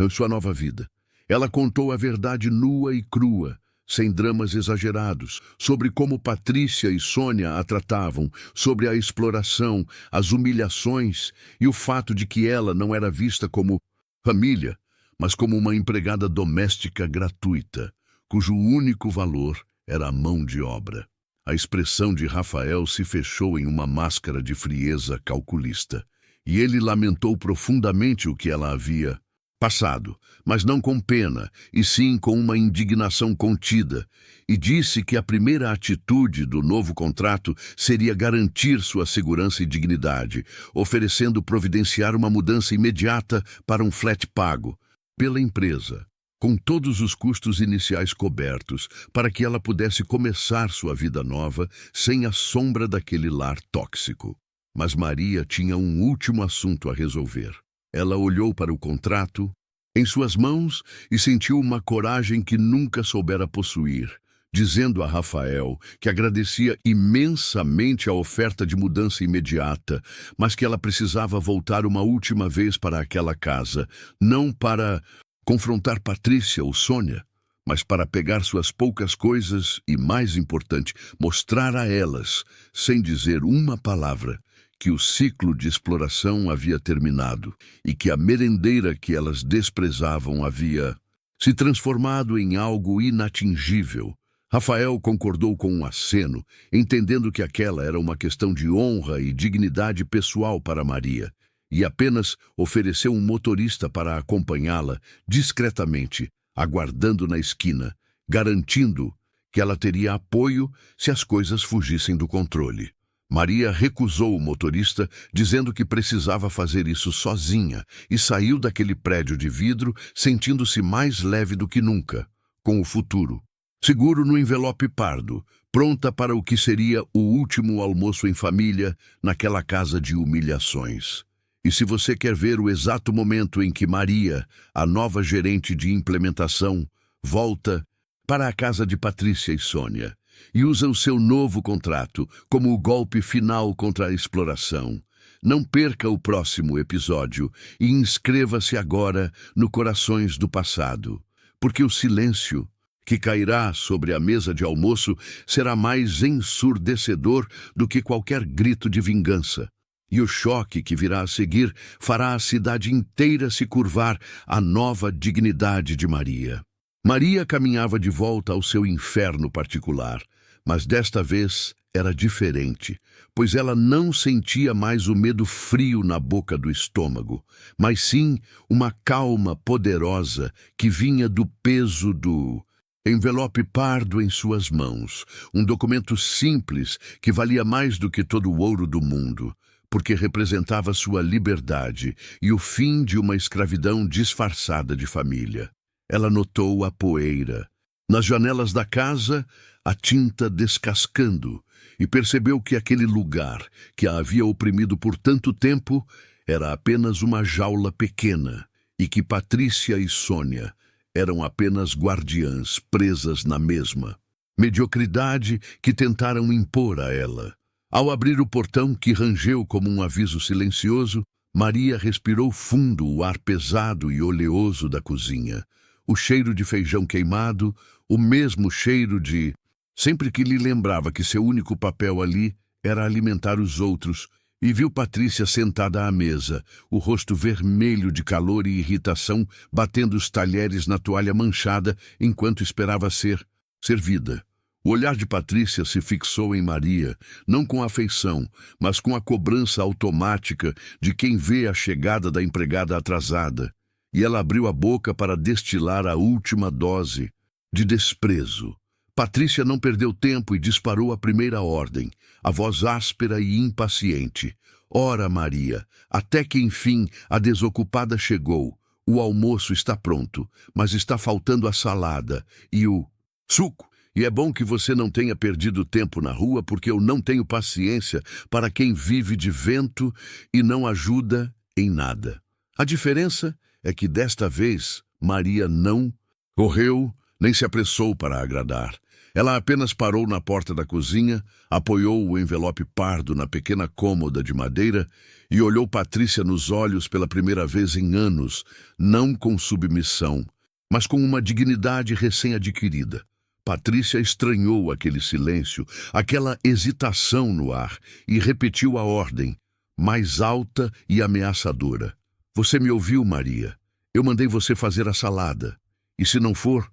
Speaker 1: sua nova vida. Ela contou a verdade nua e crua, sem dramas exagerados, sobre como Patrícia e Sônia a tratavam, sobre a exploração, as humilhações e o fato de que ela não era vista como família, mas como uma empregada doméstica gratuita, cujo único valor era a mão de obra. A expressão de Rafael se fechou em uma máscara de frieza calculista, e ele lamentou profundamente o que ela havia passado, mas não com pena, e sim com uma indignação contida, e disse que a primeira atitude do novo contrato seria garantir sua segurança e dignidade, oferecendo providenciar uma mudança imediata para um flat pago pela empresa, com todos os custos iniciais cobertos, para que ela pudesse começar sua vida nova sem a sombra daquele lar tóxico. Mas Maria tinha um último assunto a resolver. Ela olhou para o contrato em suas mãos e sentiu uma coragem que nunca soubera possuir, dizendo a Rafael que agradecia imensamente a oferta de mudança imediata, mas que ela precisava voltar uma última vez para aquela casa, não para confrontar Patrícia ou Sônia, mas para pegar suas poucas coisas e, mais importante, mostrar a elas, sem dizer uma palavra, que o ciclo de exploração havia terminado e que a merendeira que elas desprezavam havia se transformado em algo inatingível. Rafael concordou com um aceno, entendendo que aquela era uma questão de honra e dignidade pessoal para Maria, e apenas ofereceu um motorista para acompanhá-la discretamente, aguardando na esquina, garantindo que ela teria apoio se as coisas fugissem do controle. Maria recusou o motorista, dizendo que precisava fazer isso sozinha, e saiu daquele prédio de vidro sentindo-se mais leve do que nunca, com o futuro seguro no envelope pardo, pronta para o que seria o último almoço em família naquela casa de humilhações. E se você quer ver o exato momento em que Maria, a nova gerente de implementação, volta para a casa de Patrícia e Sônia e usa o seu novo contrato como o golpe final contra a exploração, não perca o próximo episódio e inscreva-se agora no Corações do Passado, porque o silêncio que cairá sobre a mesa de almoço será mais ensurdecedor do que qualquer grito de vingança. E o choque que virá a seguir fará a cidade inteira se curvar à nova dignidade de Maria. Maria caminhava de volta ao seu inferno particular, mas desta vez era diferente, pois ela não sentia mais o medo frio na boca do estômago, mas sim uma calma poderosa que vinha do peso do envelope pardo em suas mãos, um documento simples que valia mais do que todo o ouro do mundo, porque representava sua liberdade e o fim de uma escravidão disfarçada de família. Ela notou a poeira nas janelas da casa, a tinta descascando, e percebeu que aquele lugar que a havia oprimido por tanto tempo era apenas uma jaula pequena e que Patrícia e Sônia eram apenas guardiãs presas na mesma mediocridade que tentaram impor a ela. Ao abrir o portão, que rangeu como um aviso silencioso, Maria respirou fundo o ar pesado e oleoso da cozinha. O cheiro de feijão queimado, o mesmo cheiro de... Sempre que lhe lembrava que seu único papel ali era alimentar os outros, e viu Patrícia sentada à mesa, o rosto vermelho de calor e irritação, batendo os talheres na toalha manchada enquanto esperava ser servida. O olhar de Patrícia se fixou em Maria, não com afeição, mas com a cobrança automática de quem vê a chegada da empregada atrasada. E ela abriu a boca para destilar a última dose de desprezo. Patrícia não perdeu tempo e disparou a primeira ordem, a voz áspera e impaciente. Ora, Maria, até que enfim a desocupada chegou. O almoço está pronto, mas está faltando a salada e o suco. E é bom que você não tenha perdido tempo na rua, porque eu não tenho paciência para quem vive de vento e não ajuda em nada. A diferença é que desta vez Maria não correu nem se apressou para agradar. Ela apenas parou na porta da cozinha, apoiou o envelope pardo na pequena cômoda de madeira e olhou Patrícia nos olhos pela primeira vez em anos, não com submissão, mas com uma dignidade recém-adquirida. Patrícia estranhou aquele silêncio, aquela hesitação no ar, e repetiu a ordem, mais alta e ameaçadora. Você me ouviu, Maria? Eu mandei você fazer a salada. E se não for...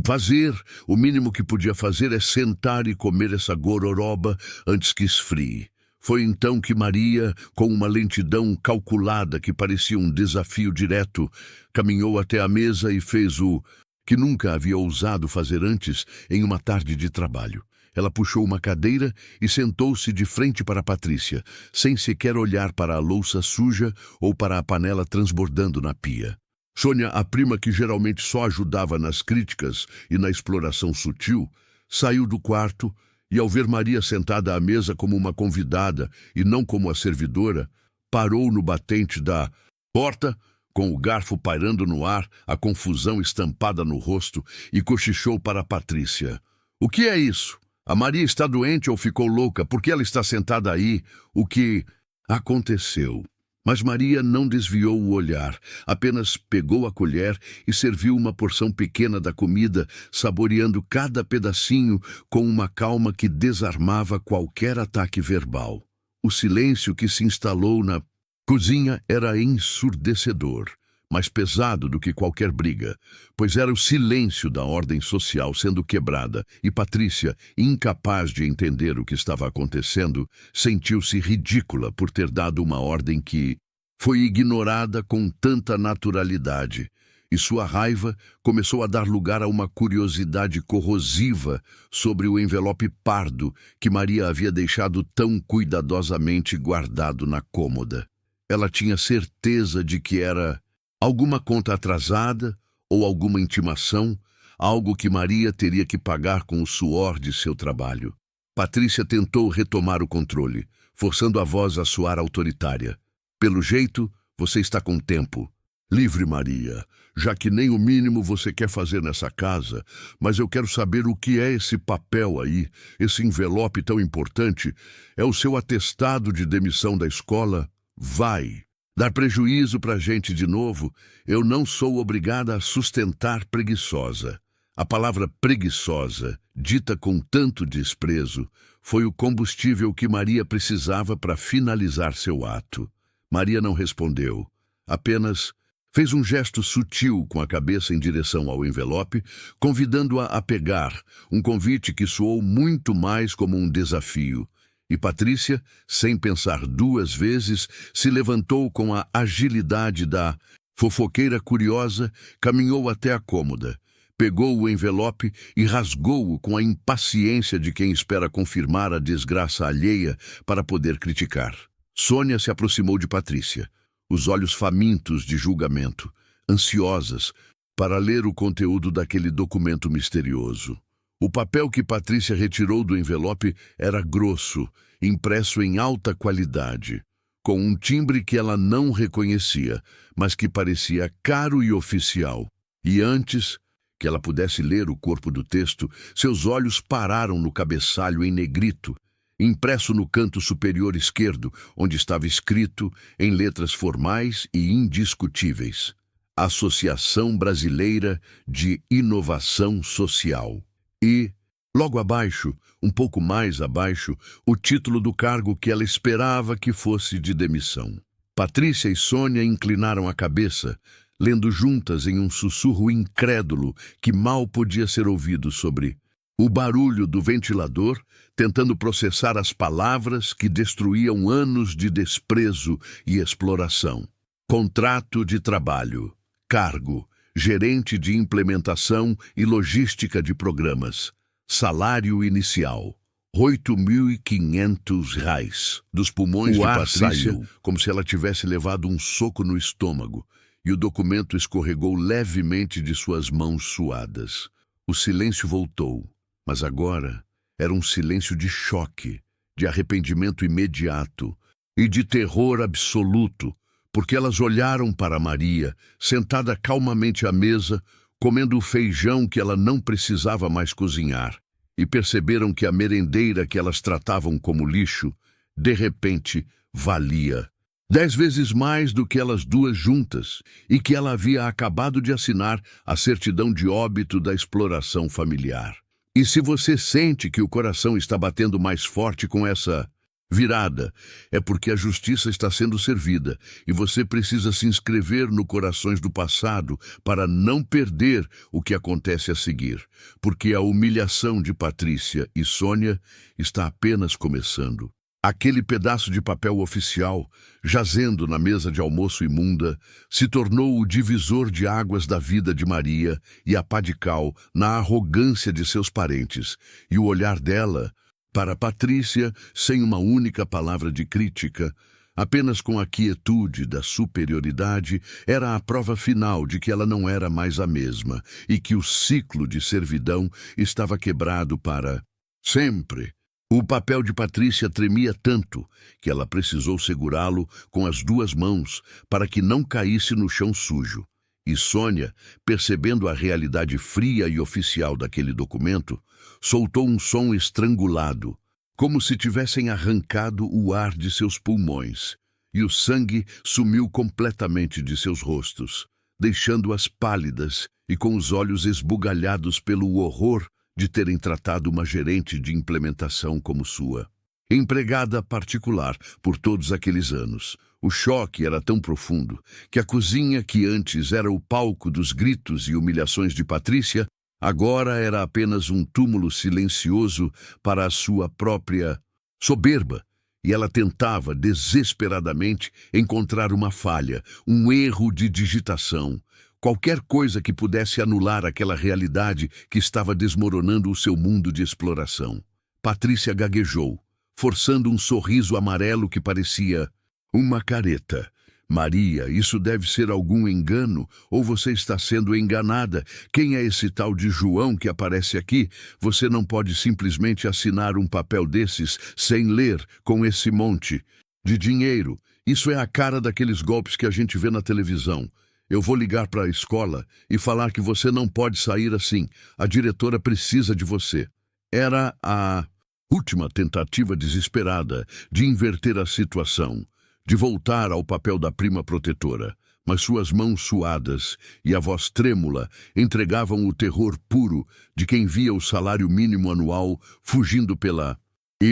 Speaker 1: fazer, o mínimo que podia fazer é sentar e comer essa gororoba antes que esfrie. Foi então que Maria, com uma lentidão calculada que parecia um desafio direto, caminhou até a mesa e fez o que nunca havia ousado fazer antes em uma tarde de trabalho. Ela puxou uma cadeira e sentou-se de frente para Patrícia, sem sequer olhar para a louça suja ou para a panela transbordando na pia. Sônia, a prima que geralmente só ajudava nas críticas e na exploração sutil, saiu do quarto e, ao ver Maria sentada à mesa como uma convidada e não como a servidora, parou no batente da porta, com o garfo pairando no ar, a confusão estampada no rosto, e cochichou para Patrícia. O que é isso? A Maria está doente ou ficou louca? Por que ela está sentada aí? O que aconteceu? Mas Maria não desviou o olhar, apenas pegou a colher e serviu uma porção pequena da comida, saboreando cada pedacinho com uma calma que desarmava qualquer ataque verbal. O silêncio que se instalou na cozinha era ensurdecedor, mais pesado do que qualquer briga, pois era o silêncio da ordem social sendo quebrada, e Patrícia, incapaz de entender o que estava acontecendo, sentiu-se ridícula por ter dado uma ordem que foi ignorada com tanta naturalidade, e sua raiva começou a dar lugar a uma curiosidade corrosiva sobre o envelope pardo que Maria havia deixado tão cuidadosamente guardado na cômoda. Ela tinha certeza de que era alguma conta atrasada ou alguma intimação, algo que Maria teria que pagar com o suor de seu trabalho. Patrícia tentou retomar o controle, forçando a voz a soar autoritária. Pelo jeito, você está com tempo. Livre, Maria, já que nem o mínimo você quer fazer nessa casa, mas eu quero saber o que é esse papel aí, esse envelope tão importante. É o seu atestado de demissão da escola? Vai. Dar prejuízo pra gente de novo? Eu não sou obrigada a sustentar preguiçosa. A palavra preguiçosa, dita com tanto desprezo, foi o combustível que Maria precisava para finalizar seu ato. Maria não respondeu, apenas fez um gesto sutil com a cabeça em direção ao envelope, convidando-a a pegar, um convite que soou muito mais como um desafio. E Patrícia, sem pensar duas vezes, se levantou com a agilidade da fofoqueira curiosa, caminhou até a cômoda, pegou o envelope e rasgou-o com a impaciência de quem espera confirmar a desgraça alheia para poder criticar. Sônia se aproximou de Patrícia, os olhos famintos de julgamento, ansiosas para ler o conteúdo daquele documento misterioso. O papel que Patrícia retirou do envelope era grosso, impresso em alta qualidade, com um timbre que ela não reconhecia, mas que parecia caro e oficial. E antes que ela pudesse ler o corpo do texto, seus olhos pararam no cabeçalho em negrito, impresso no canto superior esquerdo, onde estava escrito, em letras formais e indiscutíveis, Associação Brasileira de Inovação Social. E, logo abaixo, um pouco mais abaixo, o título do cargo que ela esperava que fosse de demissão. Patrícia e Sônia inclinaram a cabeça, lendo juntas em um sussurro incrédulo que mal podia ser ouvido sobre o barulho do ventilador, tentando processar as palavras que destruíam anos de desprezo e exploração. Contrato de trabalho, cargo, gerente de implementação e logística de programas, salário inicial, R$ 8.500. Dos pulmões de Patrícia, saiu como se ela tivesse levado um soco no estômago, e o documento escorregou levemente de suas mãos suadas. O silêncio voltou. Mas agora era um silêncio de choque, de arrependimento imediato e de terror absoluto, porque elas olharam para Maria, sentada calmamente à mesa, comendo o feijão que ela não precisava mais cozinhar, e perceberam que a merendeira que elas tratavam como lixo, de repente, valia 10 vezes mais do que elas duas juntas, e que ela havia acabado de assinar a certidão de óbito da exploração familiar. E se você sente que o coração está batendo mais forte com essa virada, é porque a justiça está sendo servida e você precisa se inscrever no Corações do Passado para não perder o que acontece a seguir, porque a humilhação de Patrícia e Sônia está apenas começando. Aquele pedaço de papel oficial, jazendo na mesa de almoço imunda, se tornou o divisor de águas da vida de Maria e a pá de cal na arrogância de seus parentes, e o olhar dela para Patrícia, sem uma única palavra de crítica, apenas com a quietude da superioridade, era a prova final de que ela não era mais a mesma e que o ciclo de servidão estava quebrado para sempre. O papel de Patrícia tremia tanto que ela precisou segurá-lo com as duas mãos para que não caísse no chão sujo. E Sônia, percebendo a realidade fria e oficial daquele documento, soltou um som estrangulado, como se tivessem arrancado o ar de seus pulmões, e o sangue sumiu completamente de seus rostos, deixando-as pálidas e com os olhos esbugalhados pelo horror de terem tratado uma gerente de implementação como sua. empregada particular por todos aqueles anos. O choque era tão profundo que a cozinha, que antes era o palco dos gritos e humilhações de Patrícia, agora era apenas um túmulo silencioso para a sua própria soberba. E ela tentava desesperadamente encontrar uma falha, um erro de digitação, qualquer coisa que pudesse anular aquela realidade que estava desmoronando o seu mundo de exploração. Patrícia gaguejou, forçando um sorriso amarelo que parecia uma careta. Maria, isso deve ser algum engano, ou você está sendo enganada. Quem é esse tal de João que aparece aqui? Você não pode simplesmente assinar um papel desses sem ler, com esse monte de dinheiro. Isso é a cara daqueles golpes que a gente vê na televisão. Eu vou ligar para a escola e falar que você não pode sair assim. A diretora precisa de você. Era a última tentativa desesperada de inverter a situação, de voltar ao papel da prima protetora, mas suas mãos suadas e a voz trêmula entregavam o terror puro de quem via o salário mínimo anual fugindo pela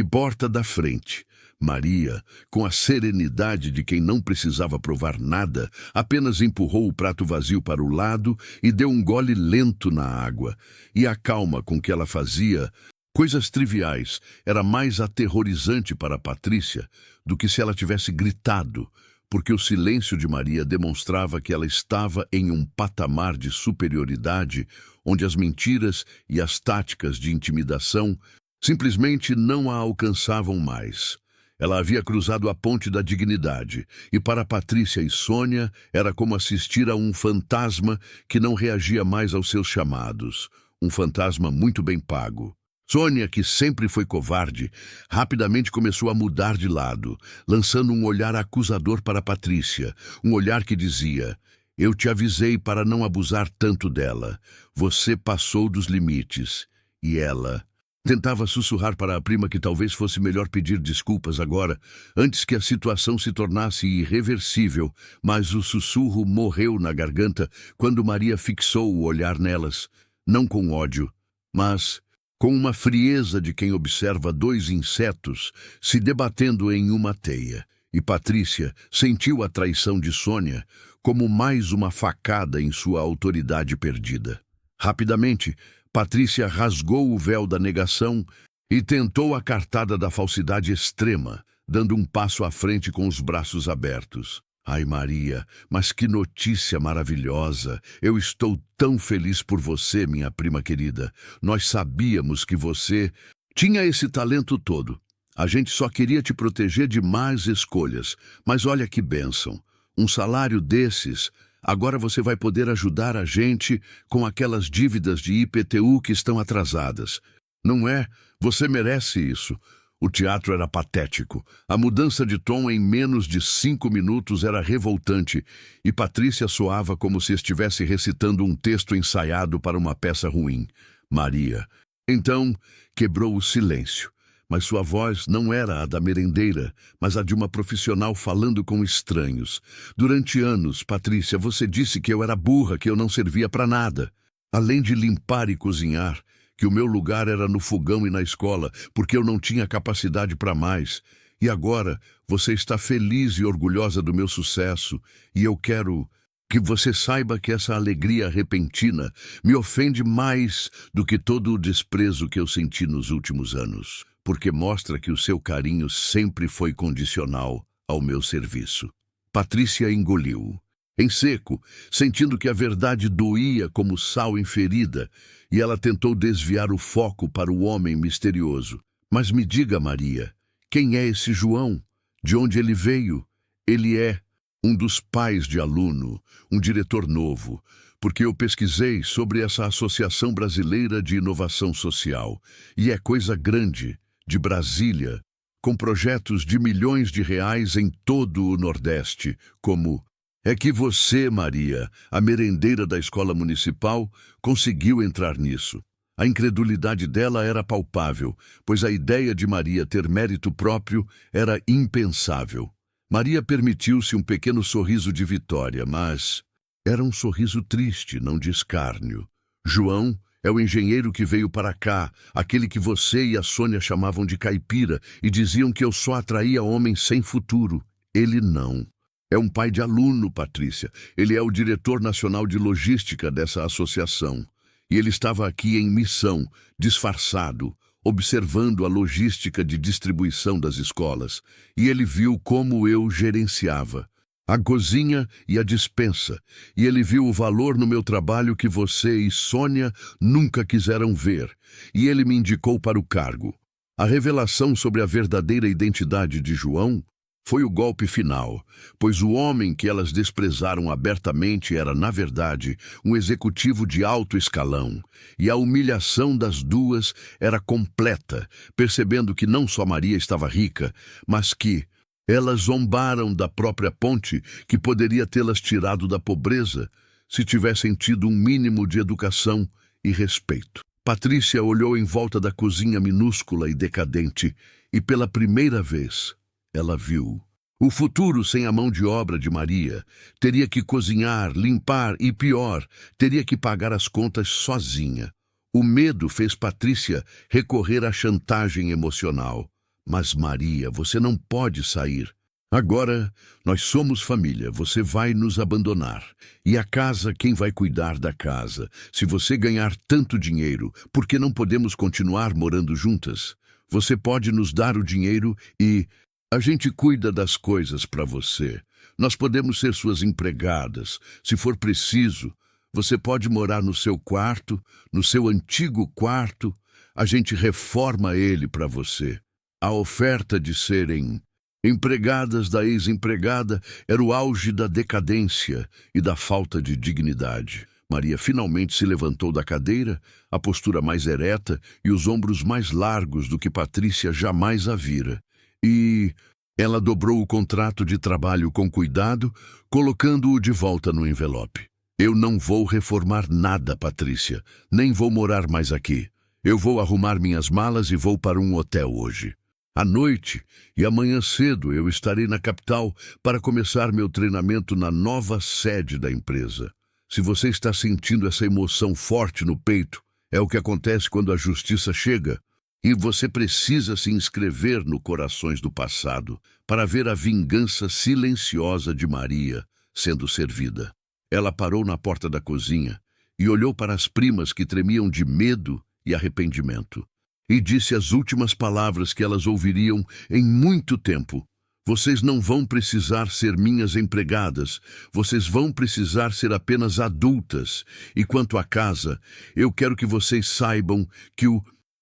Speaker 1: porta da frente. Maria, com a serenidade de quem não precisava provar nada, apenas empurrou o prato vazio para o lado e deu um gole lento na água. E a calma com que ela fazia coisas triviais era mais aterrorizante para Patrícia do que se ela tivesse gritado, porque o silêncio de Maria demonstrava que ela estava em um patamar de superioridade onde as mentiras e as táticas de intimidação simplesmente não a alcançavam mais. Ela havia cruzado a ponte da dignidade, e para Patrícia e Sônia era como assistir a um fantasma que não reagia mais aos seus chamados, um fantasma muito bem pago. Sônia, que sempre foi covarde, rapidamente começou a mudar de lado, lançando um olhar acusador para Patrícia, um olhar que dizia: "Eu te avisei para não abusar tanto dela. Você passou dos limites." E ela tentava sussurrar para a prima que talvez fosse melhor pedir desculpas agora, antes que a situação se tornasse irreversível, mas o sussurro morreu na garganta quando Maria fixou o olhar nelas, não com ódio, mas com uma frieza de quem observa dois insetos se debatendo em uma teia. E Patrícia sentiu a traição de Sônia como mais uma facada em sua autoridade perdida. Rapidamente, Patrícia rasgou o véu da negação e tentou a cartada da falsidade extrema, dando um passo à frente com os braços abertos. Ai, Maria, mas que notícia maravilhosa! Eu estou tão feliz por você, minha prima querida. Nós sabíamos que você tinha esse talento todo. A gente só queria te proteger de más escolhas. Mas olha que bênção! Um salário desses... Agora você vai poder ajudar a gente com aquelas dívidas de IPTU que estão atrasadas. Não é? Você merece isso. O teatro era patético. A mudança de tom em menos de 5 minutos era revoltante, e Patrícia soava como se estivesse recitando um texto ensaiado para uma peça ruim. Maria, então, quebrou o silêncio. Mas sua voz não era a da merendeira, mas a de uma profissional falando com estranhos. Durante anos, Patrícia, você disse que eu era burra, que eu não servia para nada. Além de limpar e cozinhar, que o meu lugar era no fogão e na escola, porque eu não tinha capacidade para mais. E agora, você está feliz e orgulhosa do meu sucesso, e eu quero que você saiba que essa alegria repentina me ofende mais do que todo o desprezo que eu senti nos últimos anos, porque mostra que o seu carinho sempre foi condicional ao meu serviço. Patrícia engoliu, em seco, sentindo que a verdade doía como sal em ferida, e ela tentou desviar o foco para o homem misterioso. Mas me diga, Maria, quem é esse João? De onde ele veio? Ele é um dos pais de aluno, um diretor novo, porque eu pesquisei sobre essa Associação Brasileira de Inovação Social, e é coisa grande, de Brasília, com projetos de milhões de reais em todo o Nordeste, como... É que você, Maria, a merendeira da escola municipal, conseguiu entrar nisso. A incredulidade dela era palpável, pois a ideia de Maria ter mérito próprio era impensável. Maria permitiu-se um pequeno sorriso de vitória, mas era um sorriso triste, não de escárnio. João, É o engenheiro que veio para cá, aquele que você e a Sônia chamavam de caipira e diziam que eu só atraía homens sem futuro. Ele não. É um pai de aluno, Patrícia. Ele é o diretor nacional de logística dessa associação. E ele estava aqui em missão, disfarçado, observando a logística de distribuição das escolas. E ele viu como eu gerenciava a cozinha e a despensa, e ele viu o valor no meu trabalho que você e Sônia nunca quiseram ver, e ele me indicou para o cargo. A revelação sobre a verdadeira identidade de João foi o golpe final, pois o homem que elas desprezaram abertamente era, na verdade, um executivo de alto escalão, e a humilhação das duas era completa, percebendo que não só Maria estava rica, mas que elas zombaram da própria ponte que poderia tê-las tirado da pobreza se tivessem tido um mínimo de educação e respeito. Patrícia olhou em volta da cozinha minúscula e decadente e, pela primeira vez, ela viu o futuro sem a mão de obra de Maria. Teria que cozinhar, limpar e, pior, teria que pagar as contas sozinha. O medo fez Patrícia recorrer à chantagem emocional. Mas, Maria, você não pode sair. Agora, nós somos família, você vai nos abandonar. E a casa, quem vai cuidar da casa? Se você ganhar tanto dinheiro, por que não podemos continuar morando juntas? Você pode nos dar o dinheiro e a gente cuida das coisas para você. Nós podemos ser suas empregadas. Se for preciso, você pode morar no seu quarto, no seu antigo quarto. A gente reforma ele para você. A oferta de serem empregadas da ex-empregada era o auge da decadência e da falta de dignidade. Maria finalmente se levantou da cadeira, a postura mais ereta e os ombros mais largos do que Patrícia jamais a vira. E ela dobrou o contrato de trabalho com cuidado, colocando-o de volta no envelope. Eu não vou reformar nada, Patrícia, nem vou morar mais aqui. Eu vou arrumar minhas malas e vou para um hotel hoje. À noite e amanhã cedo eu estarei na capital para começar meu treinamento na nova sede da empresa. Se você está sentindo essa emoção forte no peito, é o que acontece quando a justiça chega. E você precisa se inscrever no Corações do Passado para ver a vingança silenciosa de Maria sendo servida. Ela parou na porta da cozinha e olhou para as primas que tremiam de medo e arrependimento. E disse as últimas palavras que elas ouviriam em muito tempo. Vocês não vão precisar ser minhas empregadas, vocês vão precisar ser apenas adultas. E quanto à casa, eu quero que vocês saibam que o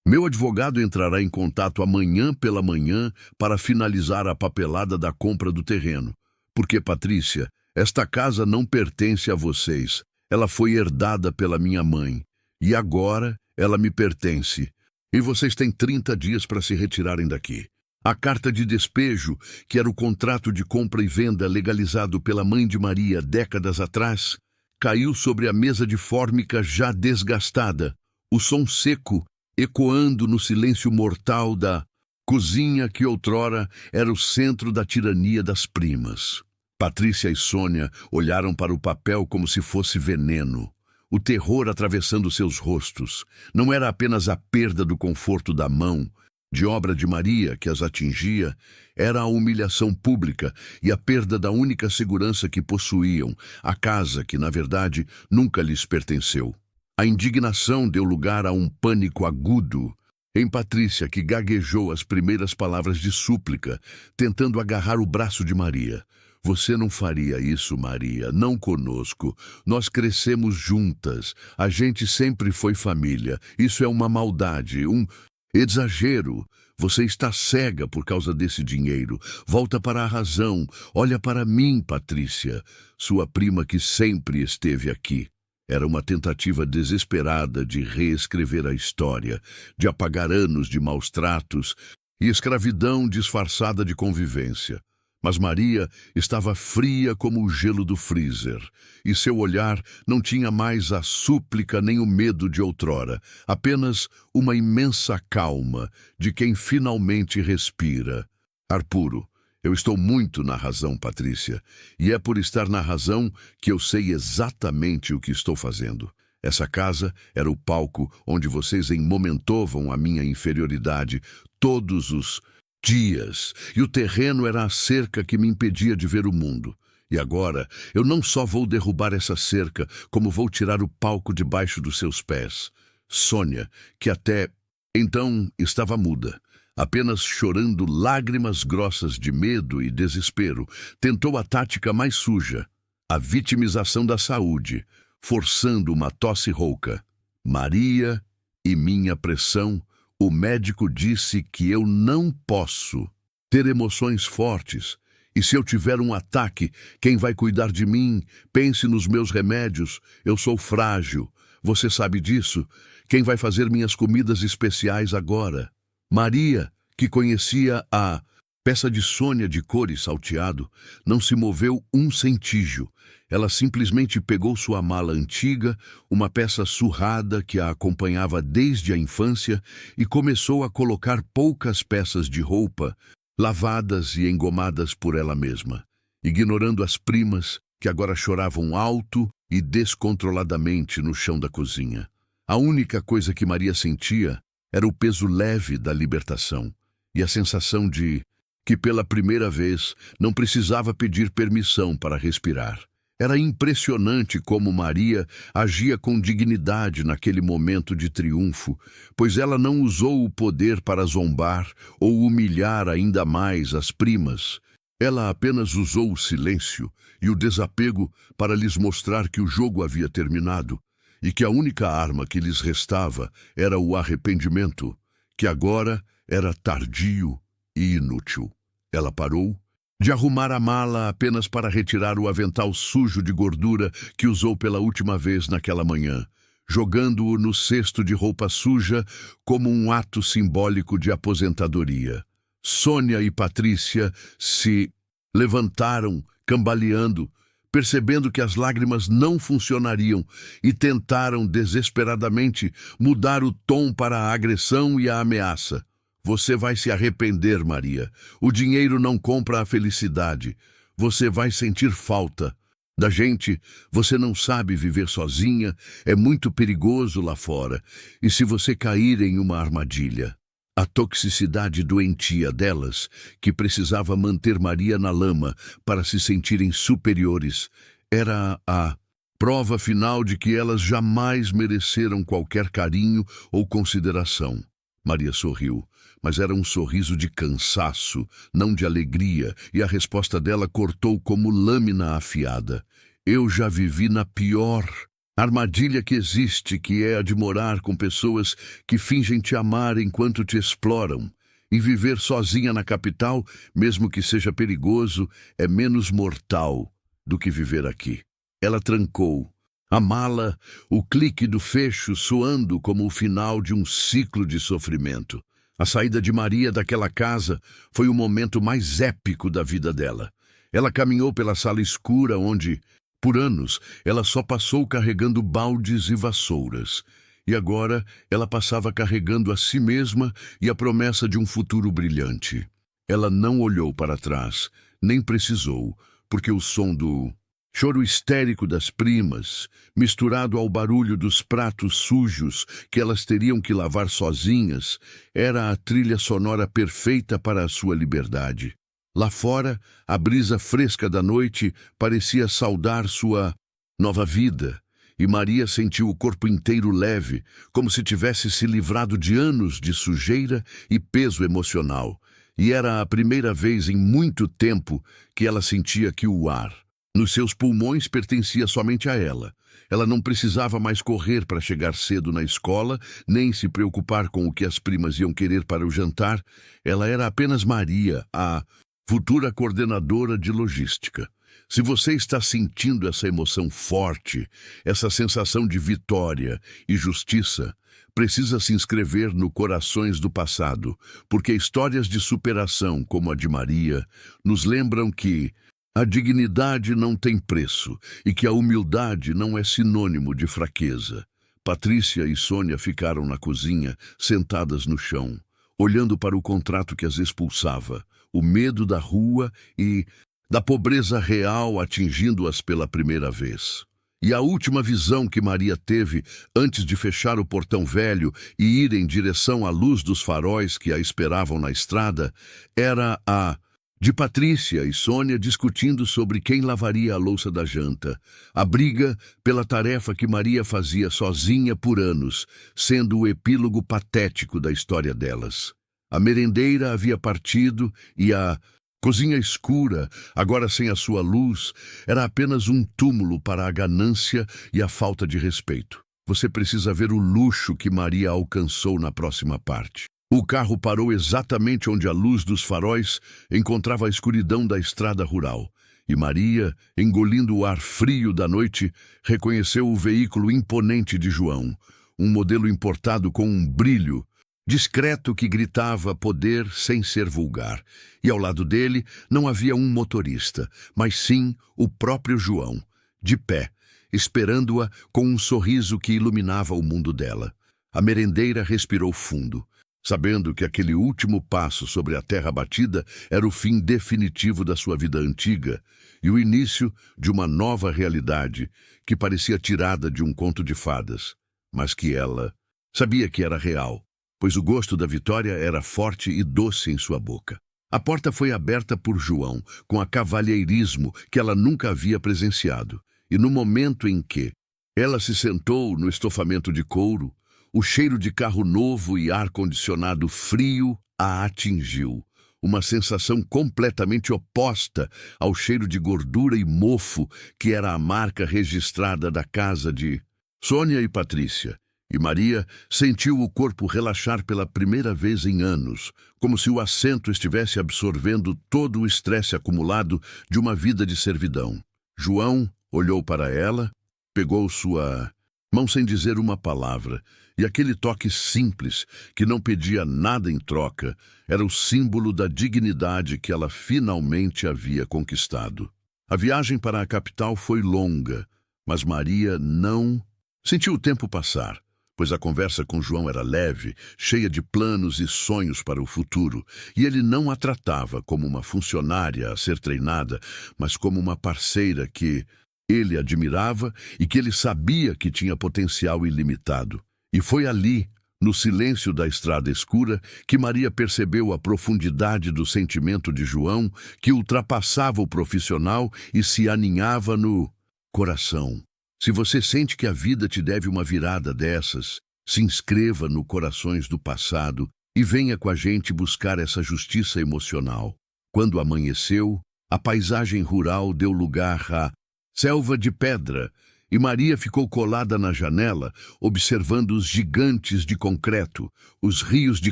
Speaker 1: meu advogado entrará em contato amanhã pela manhã para finalizar a papelada da compra do terreno. Porque, Patrícia, esta casa não pertence a vocês. Ela foi herdada pela minha mãe. E agora ela me pertence. E vocês têm 30 dias para se retirarem daqui. A carta de despejo, que era o contrato de compra e venda legalizado pela mãe de Maria décadas atrás, caiu sobre a mesa de fórmica já desgastada, o som seco ecoando no silêncio mortal da cozinha que outrora era o centro da tirania das primas. Patrícia e Sônia olharam para o papel como se fosse veneno. O terror atravessando seus rostos. Não era apenas a perda do conforto da mão, de obra de Maria, que as atingia, era a humilhação pública e a perda da única segurança que possuíam, a casa que, na verdade, nunca lhes pertenceu. A indignação deu lugar a um pânico agudo em Patrícia, que gaguejou as primeiras palavras de súplica, tentando agarrar o braço de Maria. Você não faria isso, Maria, não conosco. Nós crescemos juntas. A gente sempre foi família. Isso é uma maldade, um exagero. Você está cega por causa desse dinheiro. Volta para a razão. Olha para mim, Patrícia, sua prima que sempre esteve aqui. Era uma tentativa desesperada de reescrever a história, de apagar anos de maus tratos e escravidão disfarçada de convivência. Mas Maria estava fria como o gelo do freezer, e seu olhar não tinha mais a súplica nem o medo de outrora, apenas uma imensa calma de quem finalmente respira. Ar puro. Eu estou muito na razão, Patrícia, e é por estar na razão que eu sei exatamente o que estou fazendo. Essa casa era o palco onde vocês momentavam a minha inferioridade todos os dias, e o terreno era a cerca que me impedia de ver o mundo. E agora, eu não só vou derrubar essa cerca, como vou tirar o palco debaixo dos seus pés. Sônia, que até então estava muda, apenas chorando lágrimas grossas de medo e desespero, tentou a tática mais suja, a vitimização da saúde, forçando uma tosse rouca. Maria e minha pressão, o médico disse que eu não posso ter emoções fortes. E se eu tiver um ataque, quem vai cuidar de mim? Pense nos meus remédios. Eu sou frágil. Você sabe disso? Quem vai fazer minhas comidas especiais agora? Maria, que conhecia a peça de Sônia de coure salteado, não se moveu um centígio. Ela simplesmente pegou sua mala antiga, uma peça surrada que a acompanhava desde a infância, e começou a colocar poucas peças de roupa, lavadas e engomadas por ela mesma, ignorando as primas, que agora choravam alto e descontroladamente no chão da cozinha. A única coisa que Maria sentia era o peso leve da libertação e a sensação de que, pela primeira vez, não precisava pedir permissão para respirar. Era impressionante como Maria agia com dignidade naquele momento de triunfo, pois ela não usou o poder para zombar ou humilhar ainda mais as primas. Ela apenas usou o silêncio e o desapego para lhes mostrar que o jogo havia terminado e que a única arma que lhes restava era o arrependimento, que agora era tardio e inútil. Ela parou de arrumar a mala apenas para retirar o avental sujo de gordura que usou pela última vez naquela manhã, jogando-o no cesto de roupa suja como um ato simbólico de aposentadoria. Sônia e Patrícia se levantaram, cambaleando, percebendo que as lágrimas não funcionariam, e tentaram desesperadamente mudar o tom para a agressão e a ameaça. Você vai se arrepender, Maria. O dinheiro não compra a felicidade. Você vai sentir falta da gente. Você não sabe viver sozinha. É muito perigoso lá fora. E se você cair em uma armadilha? A toxicidade doentia delas, que precisava manter Maria na lama para se sentirem superiores, era a prova final de que elas jamais mereceram qualquer carinho ou consideração. Maria sorriu, mas era um sorriso de cansaço, não de alegria, e a resposta dela cortou como lâmina afiada. Eu já vivi na pior armadilha que existe, que é a de morar com pessoas que fingem te amar enquanto te exploram. E viver sozinha na capital, mesmo que seja perigoso, é menos mortal do que viver aqui. Ela trancou a mala, o clique do fecho soando como o final de um ciclo de sofrimento. A saída de Maria daquela casa foi o momento mais épico da vida dela. Ela caminhou pela sala escura onde, por anos, ela só passou carregando baldes e vassouras. E agora ela passava carregando a si mesma e a promessa de um futuro brilhante. Ela não olhou para trás, nem precisou, porque o som do choro histérico das primas, misturado ao barulho dos pratos sujos que elas teriam que lavar sozinhas, era a trilha sonora perfeita para a sua liberdade. Lá fora, a brisa fresca da noite parecia saudar sua nova vida, e Maria sentiu o corpo inteiro leve, como se tivesse se livrado de anos de sujeira e peso emocional. E era a primeira vez em muito tempo que ela sentia que o ar nos seus pulmões pertencia somente a ela. Ela não precisava mais correr para chegar cedo na escola, nem se preocupar com o que as primas iam querer para o jantar. Ela era apenas Maria, a futura coordenadora de logística. Se você está sentindo essa emoção forte, essa sensação de vitória e justiça, precisa se inscrever no Corações do Passado, porque histórias de superação como a de Maria nos lembram que a dignidade não tem preço e que a humildade não é sinônimo de fraqueza. Patrícia e Sônia ficaram na cozinha, sentadas no chão, olhando para o contrato que as expulsava, o medo da rua e da pobreza real atingindo-as pela primeira vez. E a última visão que Maria teve antes de fechar o portão velho e ir em direção à luz dos faróis que a esperavam na estrada era a de Patrícia e Sônia discutindo sobre quem lavaria a louça da janta. A briga pela tarefa que Maria fazia sozinha por anos, sendo o epílogo patético da história delas. A merendeira havia partido e a cozinha escura, agora sem a sua luz, era apenas um túmulo para a ganância e a falta de respeito. Você precisa ver o luxo que Maria alcançou na próxima parte. O carro parou exatamente onde a luz dos faróis encontrava a escuridão da estrada rural. E Maria, engolindo o ar frio da noite, reconheceu o veículo imponente de João, um modelo importado com um brilho discreto que gritava poder sem ser vulgar. E ao lado dele não havia um motorista, mas sim o próprio João, de pé, esperando-a com um sorriso que iluminava o mundo dela. A merendeira respirou fundo, sabendo que aquele último passo sobre a terra batida era o fim definitivo da sua vida antiga e o início de uma nova realidade que parecia tirada de um conto de fadas, mas que ela sabia que era real, pois o gosto da vitória era forte e doce em sua boca. A porta foi aberta por João, com a cavalheirismo que ela nunca havia presenciado, e no momento em que ela se sentou no estofamento de couro, o cheiro de carro novo e ar-condicionado frio a atingiu, uma sensação completamente oposta ao cheiro de gordura e mofo que era a marca registrada da casa de Sônia e Patrícia. E Maria sentiu o corpo relaxar pela primeira vez em anos, como se o assento estivesse absorvendo todo o estresse acumulado de uma vida de servidão. João olhou para ela, pegou sua mão sem dizer uma palavra, e aquele toque simples, que não pedia nada em troca, era o símbolo da dignidade que ela finalmente havia conquistado. A viagem para a capital foi longa, mas Maria não sentiu o tempo passar, pois a conversa com João era leve, cheia de planos e sonhos para o futuro, e ele não a tratava como uma funcionária a ser treinada, mas como uma parceira que ele admirava e que ele sabia que tinha potencial ilimitado. E foi ali, no silêncio da estrada escura, que Maria percebeu a profundidade do sentimento de João, que ultrapassava o profissional e se aninhava no coração. Se você sente que a vida te deve uma virada dessas, se inscreva no Corações do Passado e venha com a gente buscar essa justiça emocional. Quando amanheceu, a paisagem rural deu lugar à selva de pedra, e Maria ficou colada na janela, observando os gigantes de concreto, os rios de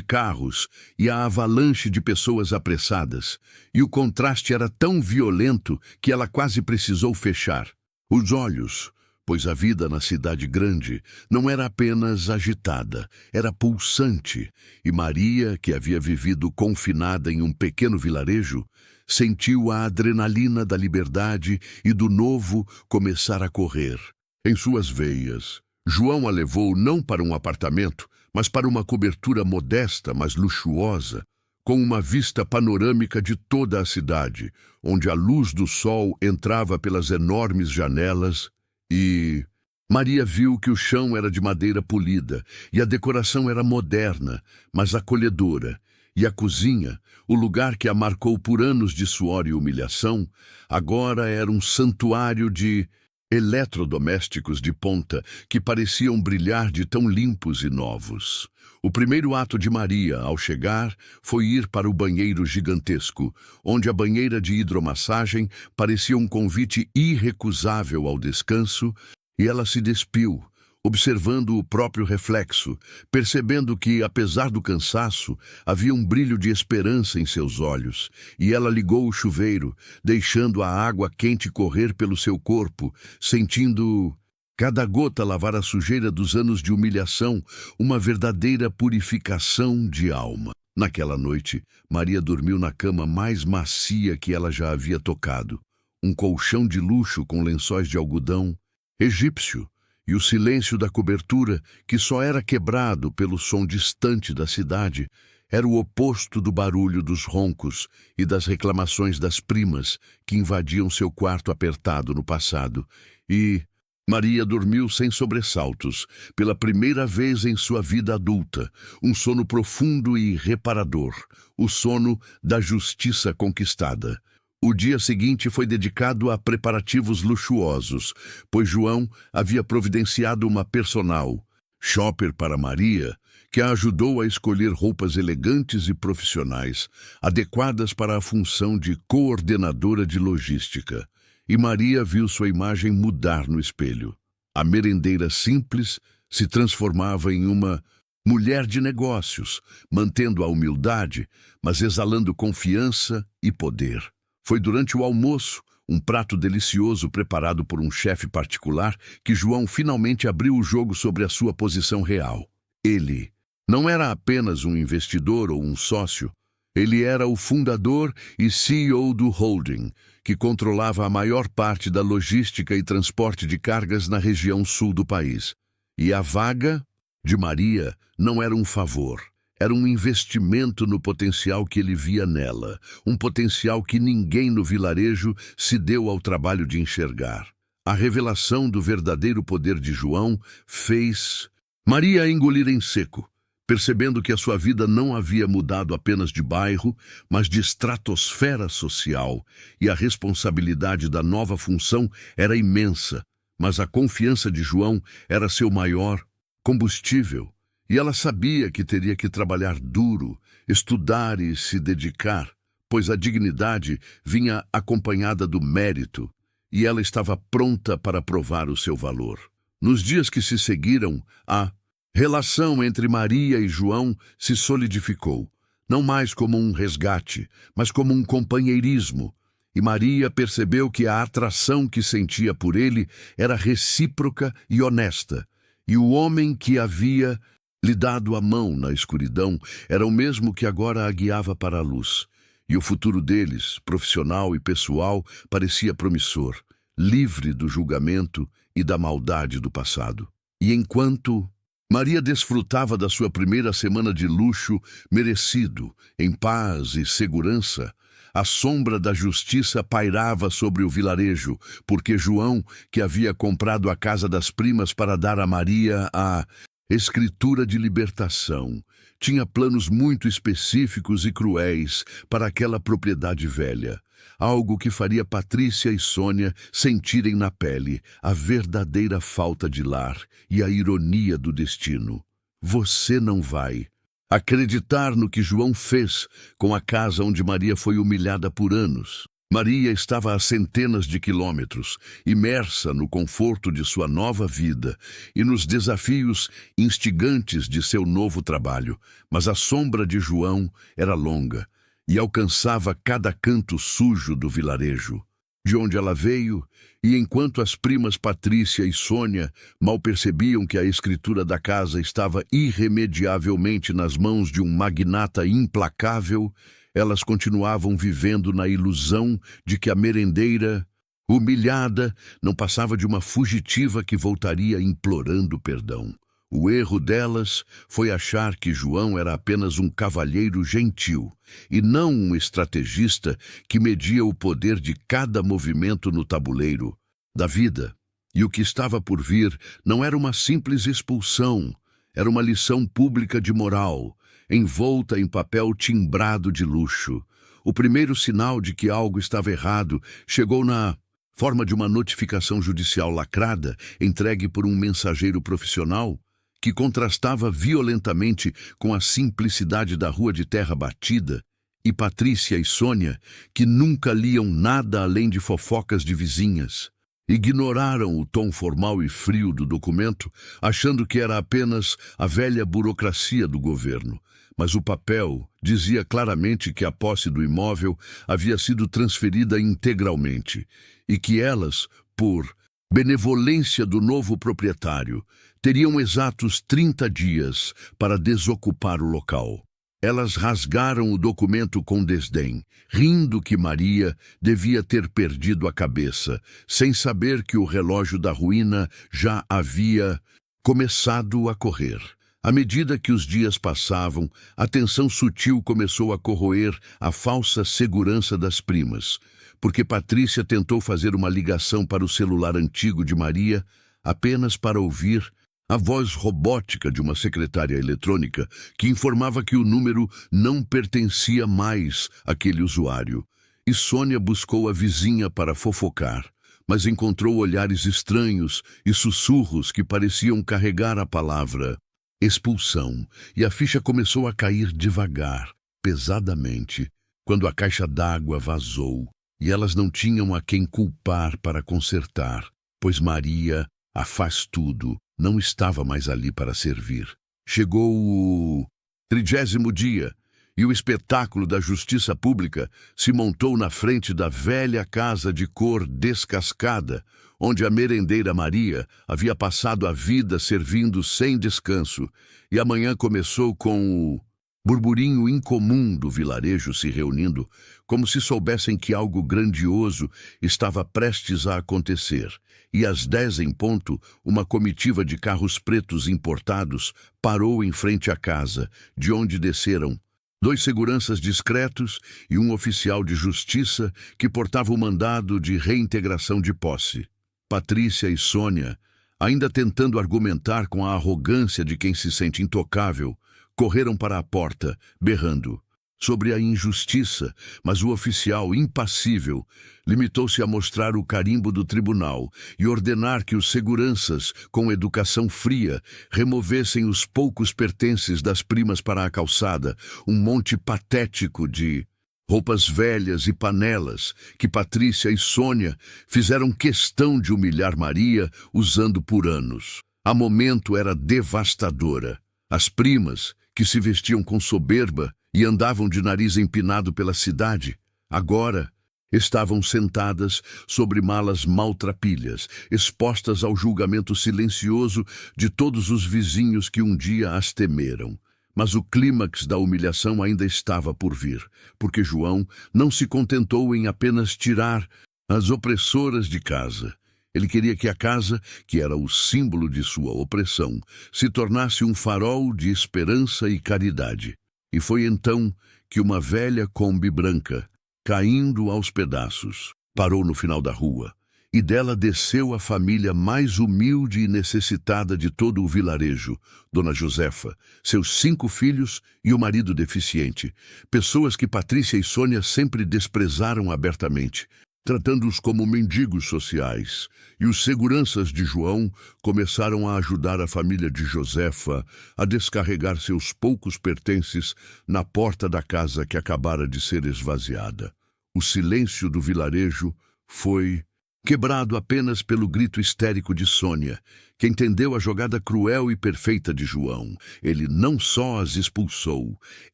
Speaker 1: carros e a avalanche de pessoas apressadas. E o contraste era tão violento que ela quase precisou fechar os olhos, pois a vida na cidade grande não era apenas agitada, era pulsante, e Maria, que havia vivido confinada em um pequeno vilarejo, sentiu a adrenalina da liberdade e do novo começar a correr em suas veias. João a levou não para um apartamento, mas para uma cobertura modesta, mas luxuosa, com uma vista panorâmica de toda a cidade, onde a luz do sol entrava pelas enormes janelas e Maria viu que o chão era de madeira polida e a decoração era moderna, mas acolhedora. E a cozinha, o lugar que a marcou por anos de suor e humilhação, agora era um santuário de eletrodomésticos de ponta que pareciam brilhar de tão limpos e novos. O primeiro ato de Maria, ao chegar, foi ir para o banheiro gigantesco, onde a banheira de hidromassagem parecia um convite irrecusável ao descanso, e ela se despiu, observando o próprio reflexo, percebendo que, apesar do cansaço, havia um brilho de esperança em seus olhos, e ela ligou o chuveiro, deixando a água quente correr pelo seu corpo, sentindo cada gota lavar a sujeira dos anos de humilhação, uma verdadeira purificação de alma. Naquela noite, Maria dormiu na cama mais macia que ela já havia tocado, um colchão de luxo com lençóis de algodão egípcio, e o silêncio da cobertura, que só era quebrado pelo som distante da cidade, era o oposto do barulho dos roncos e das reclamações das primas que invadiam seu quarto apertado no passado. E Maria dormiu sem sobressaltos, pela primeira vez em sua vida adulta, um sono profundo e reparador, o sono da justiça conquistada. O dia seguinte foi dedicado a preparativos luxuosos, pois João havia providenciado uma personal shopper para Maria, que a ajudou a escolher roupas elegantes e profissionais, adequadas para a função de coordenadora de logística. E Maria viu sua imagem mudar no espelho. A merendeira simples se transformava em uma mulher de negócios, mantendo a humildade, mas exalando confiança e poder. Foi durante o almoço, um prato delicioso preparado por um chefe particular, que João finalmente abriu o jogo sobre a sua posição real. Ele não era apenas um investidor ou um sócio, ele era o fundador e CEO do holding, que controlava a maior parte da logística e transporte de cargas na região sul do país. E a vaga de Maria não era um favor, era um investimento no potencial que ele via nela, um potencial que ninguém no vilarejo se deu ao trabalho de enxergar. A revelação do verdadeiro poder de João fez Maria engolir em seco, percebendo que a sua vida não havia mudado apenas de bairro, mas de estratosfera social, e a responsabilidade da nova função era imensa, mas a confiança de João era seu maior combustível, e ela sabia que teria que trabalhar duro, estudar e se dedicar, pois a dignidade vinha acompanhada do mérito, e ela estava pronta para provar o seu valor. Nos dias que se seguiram, a relação entre Maria e João se solidificou, não mais como um resgate, mas como um companheirismo, e Maria percebeu que a atração que sentia por ele era recíproca e honesta, e o homem que havia lhe dado a mão na escuridão era o mesmo que agora a guiava para a luz, e o futuro deles, profissional e pessoal, parecia promissor, livre do julgamento e da maldade do passado. E enquanto Maria desfrutava da sua primeira semana de luxo merecido, em paz e segurança, a sombra da justiça pairava sobre o vilarejo, porque João, que havia comprado a casa das primas para dar a Maria a escritura de libertação, tinha planos muito específicos e cruéis para aquela propriedade velha, algo que faria Patrícia e Sônia sentirem na pele a verdadeira falta de lar e a ironia do destino. Você não vai acreditar no que João fez com a casa onde Maria foi humilhada por anos. Maria estava a centenas de quilômetros, imersa no conforto de sua nova vida e nos desafios instigantes de seu novo trabalho, mas a sombra de João era longa e alcançava cada canto sujo do vilarejo, de onde ela veio, e enquanto as primas Patrícia e Sônia mal percebiam que a escritura da casa estava irremediavelmente nas mãos de um magnata implacável, elas continuavam vivendo na ilusão de que a merendeira, humilhada, não passava de uma fugitiva que voltaria implorando perdão. O erro delas foi achar que João era apenas um cavalheiro gentil e não um estrategista que media o poder de cada movimento no tabuleiro da vida. E o que estava por vir não era uma simples expulsão, era uma lição pública de moral, envolta em papel timbrado de luxo. O primeiro sinal de que algo estava errado chegou na forma de uma notificação judicial lacrada, entregue por um mensageiro profissional, que contrastava violentamente com a simplicidade da rua de terra batida, e Patrícia e Sônia, que nunca liam nada além de fofocas de vizinhas, ignoraram o tom formal e frio do documento, achando que era apenas a velha burocracia do governo. Mas o papel dizia claramente que a posse do imóvel havia sido transferida integralmente, e que elas, por benevolência do novo proprietário, teriam exatos 30 dias para desocupar o local. Elas rasgaram o documento com desdém, rindo que Maria devia ter perdido a cabeça, sem saber que o relógio da ruína já havia começado a correr. À medida que os dias passavam, a tensão sutil começou a corroer a falsa segurança das primas, porque Patrícia tentou fazer uma ligação para o celular antigo de Maria, apenas para ouvir a voz robótica de uma secretária eletrônica que informava que o número não pertencia mais àquele usuário. E Sônia buscou a vizinha para fofocar, mas encontrou olhares estranhos e sussurros que pareciam carregar a palavra expulsão, e a ficha começou a cair devagar, pesadamente, quando a caixa d'água vazou, e elas não tinham a quem culpar para consertar, pois Maria, a faz-tudo, não estava mais ali para servir. Chegou o 30º dia, e o espetáculo da justiça pública se montou na frente da velha casa de cor descascada, onde a merendeira Maria havia passado a vida servindo sem descanso, e a manhã começou com o burburinho incomum do vilarejo se reunindo, como se soubessem que algo grandioso estava prestes a acontecer. E às 10 em ponto, uma comitiva de carros pretos importados parou em frente à casa, de onde desceram 2 seguranças discretos e um oficial de justiça que portava o mandado de reintegração de posse. Patrícia e Sônia, ainda tentando argumentar com a arrogância de quem se sente intocável, correram para a porta, berrando sobre a injustiça, mas o oficial, impassível, limitou-se a mostrar o carimbo do tribunal e ordenar que os seguranças, com educação fria, removessem os poucos pertences das primas para a calçada, um monte patético de roupas velhas e panelas que Patrícia e Sônia fizeram questão de humilhar Maria usando por anos. A momento era devastadora. As primas, que se vestiam com soberba e andavam de nariz empinado pela cidade, agora estavam sentadas sobre malas maltrapilhas, expostas ao julgamento silencioso de todos os vizinhos que um dia as temeram. Mas o clímax da humilhação ainda estava por vir, porque João não se contentou em apenas tirar as opressoras de casa. Ele queria que a casa, que era o símbolo de sua opressão, se tornasse um farol de esperança e caridade. E foi então que uma velha Kombi branca, caindo aos pedaços, parou no final da rua, e dela desceu a família mais humilde e necessitada de todo o vilarejo, Dona Josefa, seus 5 filhos e o marido deficiente, pessoas que Patrícia e Sônia sempre desprezaram abertamente, tratando-os como mendigos sociais, e os seguranças de João começaram a ajudar a família de Josefa a descarregar seus poucos pertences na porta da casa que acabara de ser esvaziada. O silêncio do vilarejo foi quebrado apenas pelo grito histérico de Sônia, que entendeu a jogada cruel e perfeita de João. Ele não só as expulsou,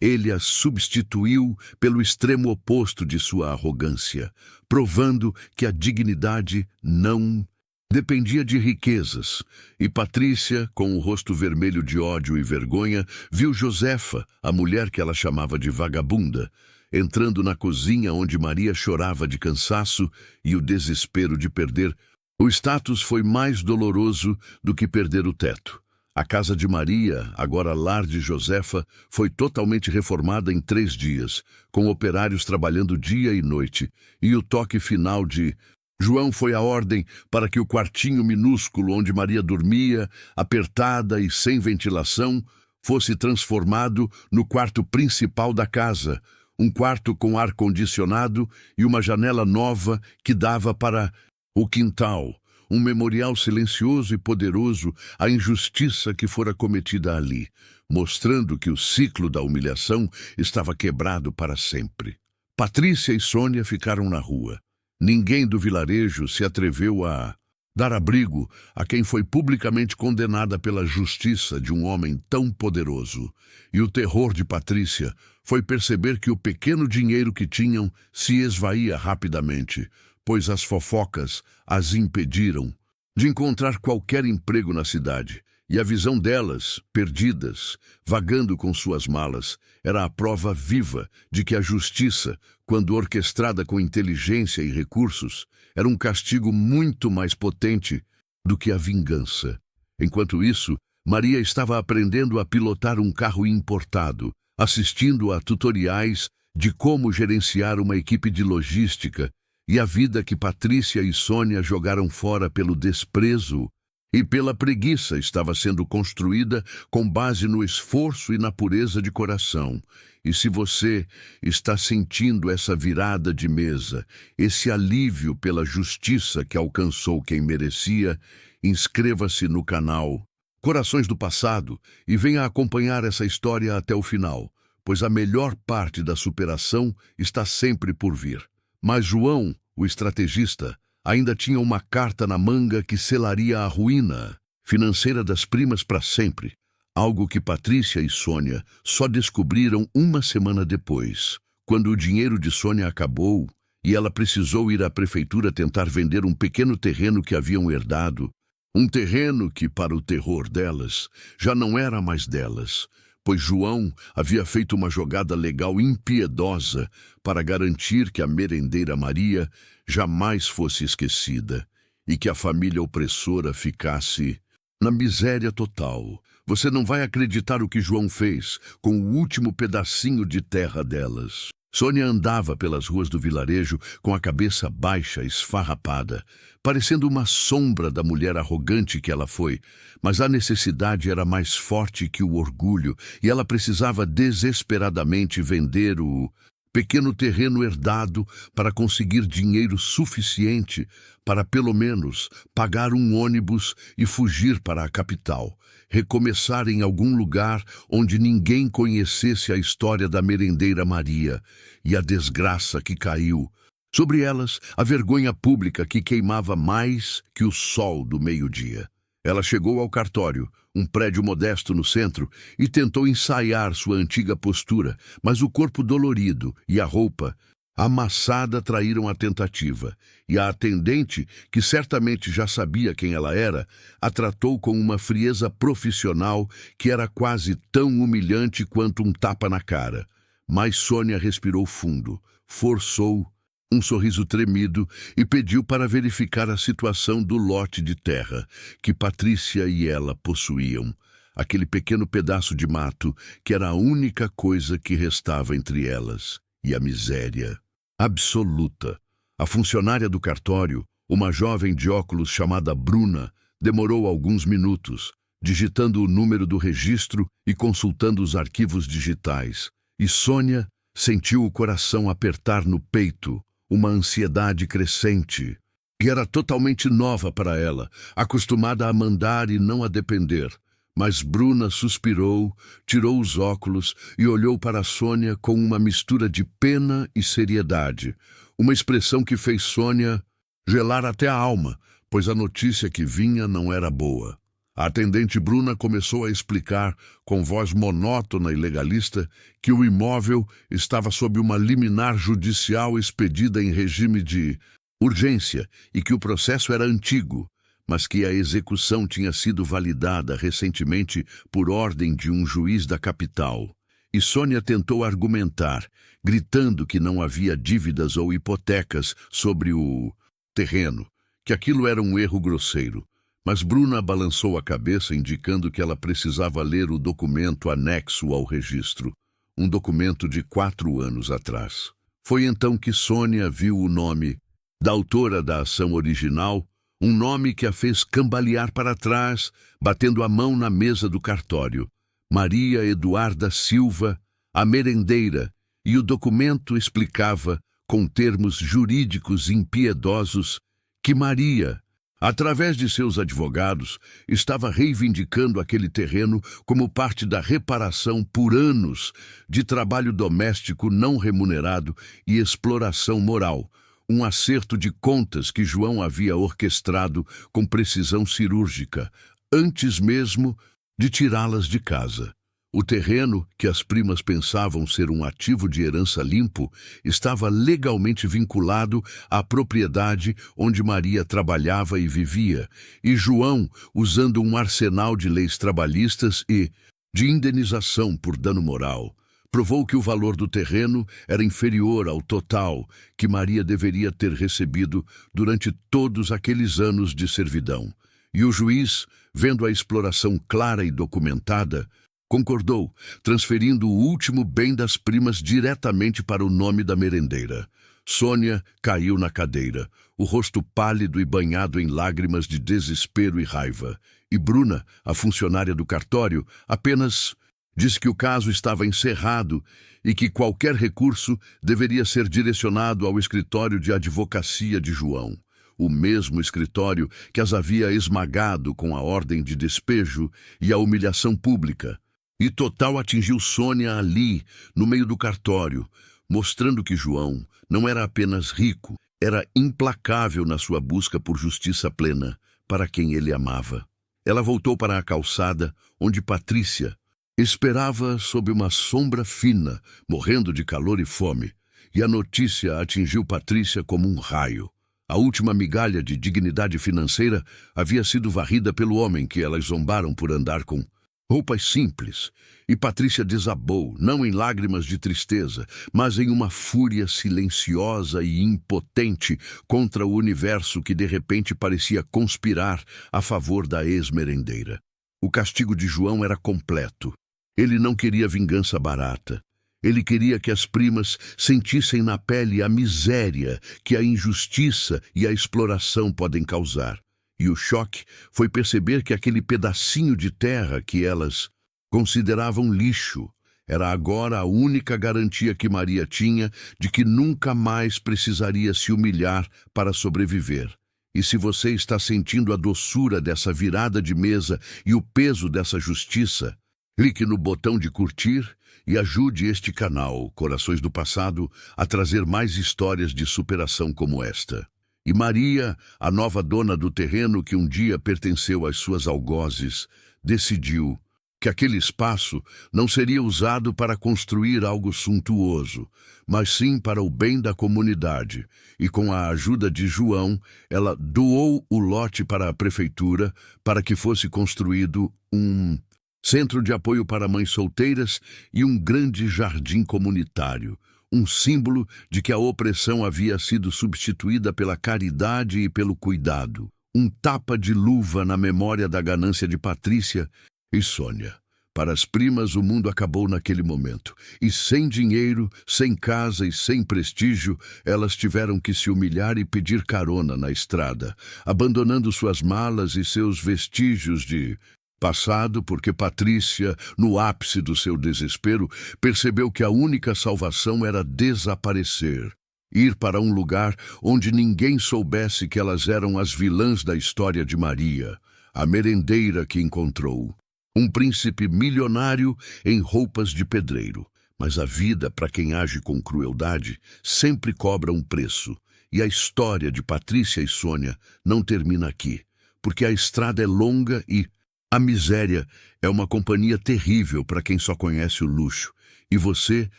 Speaker 1: ele as substituiu pelo extremo oposto de sua arrogância, provando que a dignidade não dependia de riquezas. E Patrícia, com o rosto vermelho de ódio e vergonha, viu Josefa, a mulher que ela chamava de vagabunda, entrando na cozinha onde Maria chorava de cansaço e o desespero de perder. O status foi mais doloroso do que perder o teto. A casa de Maria, agora lar de Josefa, foi totalmente reformada em 3 dias, com operários trabalhando dia e noite, e o toque final de João foi a ordem para que o quartinho minúsculo onde Maria dormia, apertada e sem ventilação, fosse transformado no quarto principal da casa, um quarto com ar-condicionado e uma janela nova que dava para o quintal, um memorial silencioso e poderoso à injustiça que fora cometida ali, mostrando que o ciclo da humilhação estava quebrado para sempre. Patrícia e Sônia ficaram na rua. Ninguém do vilarejo se atreveu a dar abrigo a quem foi publicamente condenada pela justiça de um homem tão poderoso. E o terror de Patrícia foi perceber que o pequeno dinheiro que tinham se esvaía rapidamente, pois as fofocas as impediram de encontrar qualquer emprego na cidade. E a visão delas, perdidas, vagando com suas malas, era a prova viva de que a justiça, quando orquestrada com inteligência e recursos, era um castigo muito mais potente do que a vingança. Enquanto isso, Maria estava aprendendo a pilotar um carro importado, assistindo a tutoriais de como gerenciar uma equipe de logística, e a vida que Patrícia e Sônia jogaram fora pelo desprezo e pela preguiça estava sendo construída com base no esforço e na pureza de coração. E se você está sentindo essa virada de mesa, esse alívio pela justiça que alcançou quem merecia, inscreva-se no canal Corações do Passado e venha acompanhar essa história até o final, pois a melhor parte da superação está sempre por vir. Mas João, o estrategista, ainda tinha uma carta na manga que selaria a ruína financeira das primas para sempre, algo que Patrícia e Sônia só descobriram uma semana depois, quando o dinheiro de Sônia acabou e ela precisou ir à prefeitura tentar vender um pequeno terreno que haviam herdado, um terreno que, para o terror delas, já não era mais delas, pois João havia feito uma jogada legal impiedosa para garantir que a merendeira Maria jamais fosse esquecida e que a família opressora ficasse na miséria total. Você não vai acreditar o que João fez com o último pedacinho de terra delas. Sônia andava pelas ruas do vilarejo com a cabeça baixa, esfarrapada, parecendo uma sombra da mulher arrogante que ela foi, mas a necessidade era mais forte que o orgulho e ela precisava desesperadamente vender o pequeno terreno herdado para conseguir dinheiro suficiente para, pelo menos, pagar um ônibus e fugir para a capital, recomeçar em algum lugar onde ninguém conhecesse a história da merendeira Maria e a desgraça que caiu. Sobre elas, a vergonha pública que queimava mais que o sol do meio-dia. Ela chegou ao cartório, um prédio modesto no centro, e tentou ensaiar sua antiga postura, mas o corpo dolorido e a roupa amassada traíram a tentativa, e a atendente, que certamente já sabia quem ela era, a tratou com uma frieza profissional que era quase tão humilhante quanto um tapa na cara. Mas Sônia respirou fundo, forçou um sorriso tremido e pediu para verificar a situação do lote de terra que Patrícia e ela possuíam, aquele pequeno pedaço de mato que era a única coisa que restava entre elas, e a miséria absoluta. A funcionária do cartório, uma jovem de óculos chamada Bruna, demorou alguns minutos, digitando o número do registro e consultando os arquivos digitais, e Sônia sentiu o coração apertar no peito, uma ansiedade crescente, que era totalmente nova para ela, acostumada a mandar e não a depender. Mas Bruna suspirou, tirou os óculos e olhou para Sônia com uma mistura de pena e seriedade, uma expressão que fez Sônia gelar até a alma, pois a notícia que vinha não era boa. A atendente Bruna começou a explicar, com voz monótona e legalista, que o imóvel estava sob uma liminar judicial expedida em regime de urgência e que o processo era antigo, mas que a execução tinha sido validada recentemente por ordem de um juiz da capital. E Sônia tentou argumentar, gritando que não havia dívidas ou hipotecas sobre o terreno, que aquilo era um erro grosseiro. Mas Bruna balançou a cabeça, indicando que ela precisava ler o documento anexo ao registro, um documento de 4 anos atrás. Foi então que Sônia viu o nome da autora da ação original, um nome que a fez cambalear para trás, batendo a mão na mesa do cartório. Maria Eduarda Silva, a merendeira, e o documento explicava, com termos jurídicos impiedosos, que Maria, através de seus advogados, estava reivindicando aquele terreno como parte da reparação por anos de trabalho doméstico não remunerado e exploração moral, um acerto de contas que João havia orquestrado com precisão cirúrgica, antes mesmo de tirá-las de casa. O terreno, que as primas pensavam ser um ativo de herança limpo, estava legalmente vinculado à propriedade onde Maria trabalhava e vivia, e João, usando um arsenal de leis trabalhistas e de indenização por dano moral, provou que o valor do terreno era inferior ao total que Maria deveria ter recebido durante todos aqueles anos de servidão. E o juiz, vendo a exploração clara e documentada, concordou, transferindo o último bem das primas diretamente para o nome da merendeira. Sônia caiu na cadeira, o rosto pálido e banhado em lágrimas de desespero e raiva. E Bruna, a funcionária do cartório, apenas disse que o caso estava encerrado e que qualquer recurso deveria ser direcionado ao escritório de advocacia de João, o mesmo escritório que as havia esmagado com a ordem de despejo e a humilhação pública. E total atingiu Sônia ali, no meio do cartório, mostrando que João não era apenas rico, era implacável na sua busca por justiça plena para quem ele amava. Ela voltou para a calçada, onde Patrícia esperava sob uma sombra fina, morrendo de calor e fome, e a notícia atingiu Patrícia como um raio. A última migalha de dignidade financeira havia sido varrida pelo homem que elas zombaram por andar com roupas simples, e Patrícia desabou, não em lágrimas de tristeza, mas em uma fúria silenciosa e impotente contra o universo que de repente parecia conspirar a favor da ex-merendeira. O castigo de João era completo. Ele não queria vingança barata. Ele queria que as primas sentissem na pele a miséria que a injustiça e a exploração podem causar. E o choque foi perceber que aquele pedacinho de terra que elas consideravam lixo era agora a única garantia que Maria tinha de que nunca mais precisaria se humilhar para sobreviver. E se você está sentindo a doçura dessa virada de mesa e o peso dessa justiça, clique no botão de curtir e ajude este canal, Corações do Passado, a trazer mais histórias de superação como esta. E Maria, a nova dona do terreno que um dia pertenceu às suas algozes, decidiu que aquele espaço não seria usado para construir algo suntuoso, mas sim para o bem da comunidade. E com a ajuda de João, ela doou o lote para a prefeitura para que fosse construído um centro de apoio para mães solteiras e um grande jardim comunitário, um símbolo de que a opressão havia sido substituída pela caridade e pelo cuidado. Um tapa de luva na memória da ganância de Patrícia e Sônia. Para as primas, o mundo acabou naquele momento. E sem dinheiro, sem casa e sem prestígio, elas tiveram que se humilhar e pedir carona na estrada, abandonando suas malas e seus vestígios de passado, porque Patrícia, no ápice do seu desespero, percebeu que a única salvação era desaparecer. Ir para um lugar onde ninguém soubesse que elas eram as vilãs da história de Maria, a merendeira que encontrou. Um príncipe milionário em roupas de pedreiro. Mas a vida, para quem age com crueldade, sempre cobra um preço. E a história de Patrícia e Sônia não termina aqui, porque a estrada é longa e a miséria é uma companhia terrível para quem só conhece o luxo. E você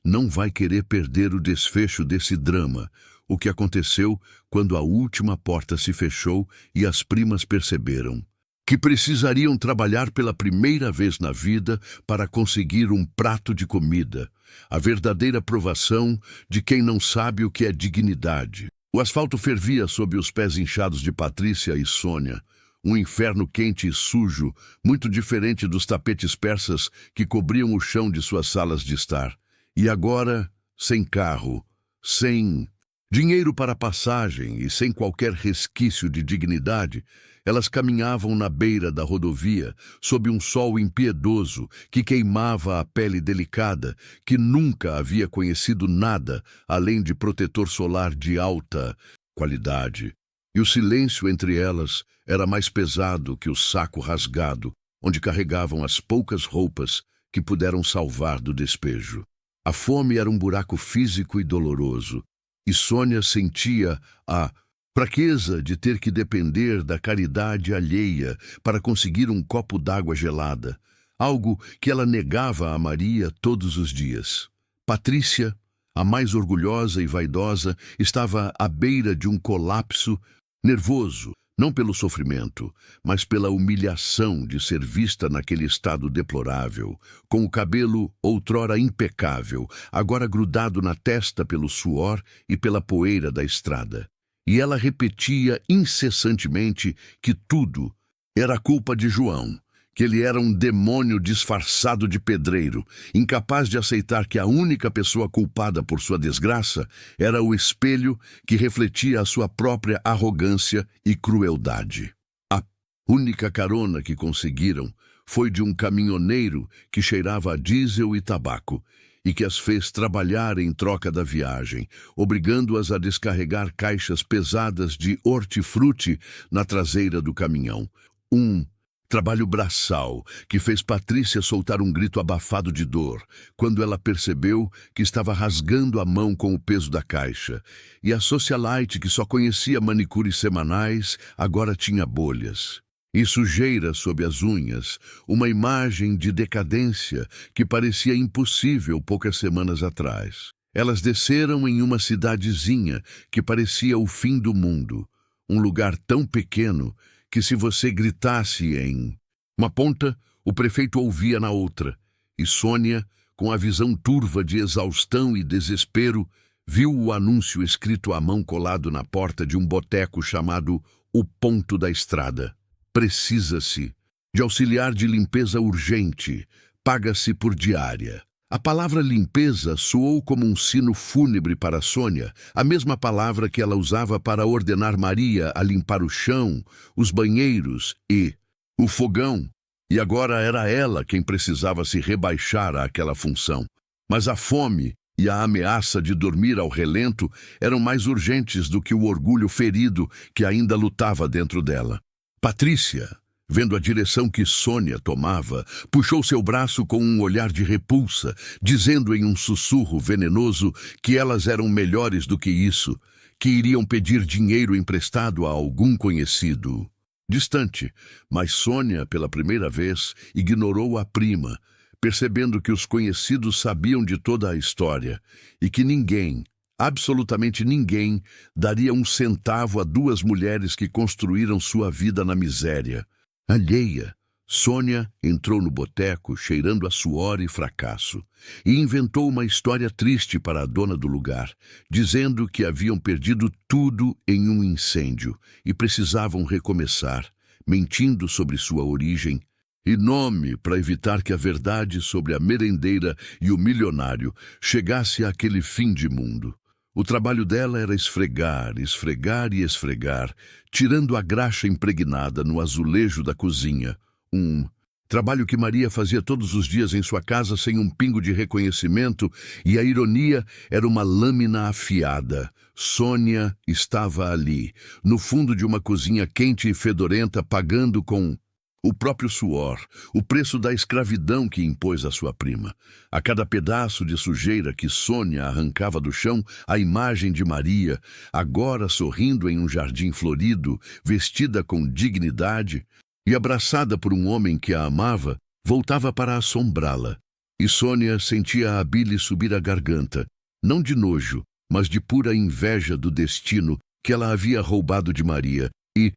Speaker 1: não vai querer perder o desfecho desse drama. O que aconteceu quando a última porta se fechou e as primas perceberam que precisariam trabalhar pela primeira vez na vida para conseguir um prato de comida, a verdadeira provação de quem não sabe o que é dignidade. O asfalto fervia sob os pés inchados de Patrícia e Sônia, um inferno quente e sujo, muito diferente dos tapetes persas que cobriam o chão de suas salas de estar. E agora, sem carro, sem dinheiro para passagem e sem qualquer resquício de dignidade, elas caminhavam na beira da rodovia, sob um sol impiedoso que queimava a pele delicada, que nunca havia conhecido nada além de protetor solar de alta qualidade. E o silêncio entre elas era mais pesado que o saco rasgado, onde carregavam as poucas roupas que puderam salvar do despejo. A fome era um buraco físico e doloroso, e Sônia sentia a fraqueza de ter que depender da caridade alheia para conseguir um copo d'água gelada, algo que ela negava a Maria todos os dias. Patrícia, a mais orgulhosa e vaidosa, estava à beira de um colapso nervoso, não pelo sofrimento, mas pela humilhação de ser vista naquele estado deplorável, com o cabelo outrora impecável, agora grudado na testa pelo suor e pela poeira da estrada. E ela repetia incessantemente que tudo era culpa de João, que ele era um demônio disfarçado de pedreiro, incapaz de aceitar que a única pessoa culpada por sua desgraça era o espelho que refletia a sua própria arrogância e crueldade. A única carona que conseguiram foi de um caminhoneiro que cheirava a diesel e tabaco e que as fez trabalhar em troca da viagem, obrigando-as a descarregar caixas pesadas de hortifruti na traseira do caminhão. Um trabalho braçal que fez Patrícia soltar um grito abafado de dor quando ela percebeu que estava rasgando a mão com o peso da caixa, e a socialite que só conhecia manicures semanais agora tinha bolhas e sujeira sob as unhas, uma imagem de decadência que parecia impossível poucas semanas atrás. Elas desceram em uma cidadezinha que parecia o fim do mundo, um lugar tão pequeno que se você gritasse em uma ponta, o prefeito ouvia na outra, e Sônia, com a visão turva de exaustão e desespero, viu o anúncio escrito à mão colado na porta de um boteco chamado O Ponto da Estrada. Precisa-se de auxiliar de limpeza urgente, paga-se por diária. A palavra limpeza soou como um sino fúnebre para Sônia, a mesma palavra que ela usava para ordenar Maria a limpar o chão, os banheiros e o fogão. E agora era ela quem precisava se rebaixar àquela função. Mas a fome e a ameaça de dormir ao relento eram mais urgentes do que o orgulho ferido que ainda lutava dentro dela. Patrícia, vendo a direção que Sônia tomava, puxou seu braço com um olhar de repulsa, dizendo em um sussurro venenoso que elas eram melhores do que isso, que iriam pedir dinheiro emprestado a algum conhecido. Distante, mas Sônia, pela primeira vez, ignorou a prima, percebendo que os conhecidos sabiam de toda a história e que ninguém, absolutamente ninguém, daria um centavo a duas mulheres que construíram sua vida na miséria. Alheia, Sônia entrou no boteco cheirando a suor e fracasso e inventou uma história triste para a dona do lugar, dizendo que haviam perdido tudo em um incêndio e precisavam recomeçar, mentindo sobre sua origem e nome para evitar que a verdade sobre a merendeira e o milionário chegasse àquele fim de mundo. O trabalho dela era esfregar, esfregar e esfregar, tirando a graxa impregnada no azulejo da cozinha. Um trabalho que Maria fazia todos os dias em sua casa sem um pingo de reconhecimento, e a ironia era uma lâmina afiada. Sônia estava ali, no fundo de uma cozinha quente e fedorenta, pagando com o próprio suor, o preço da escravidão que impôs à sua prima. A cada pedaço de sujeira que Sônia arrancava do chão, a imagem de Maria, agora sorrindo em um jardim florido, vestida com dignidade e abraçada por um homem que a amava, voltava para assombrá-la. E Sônia sentia a bile subir a garganta, não de nojo, mas de pura inveja do destino que ela havia roubado de Maria e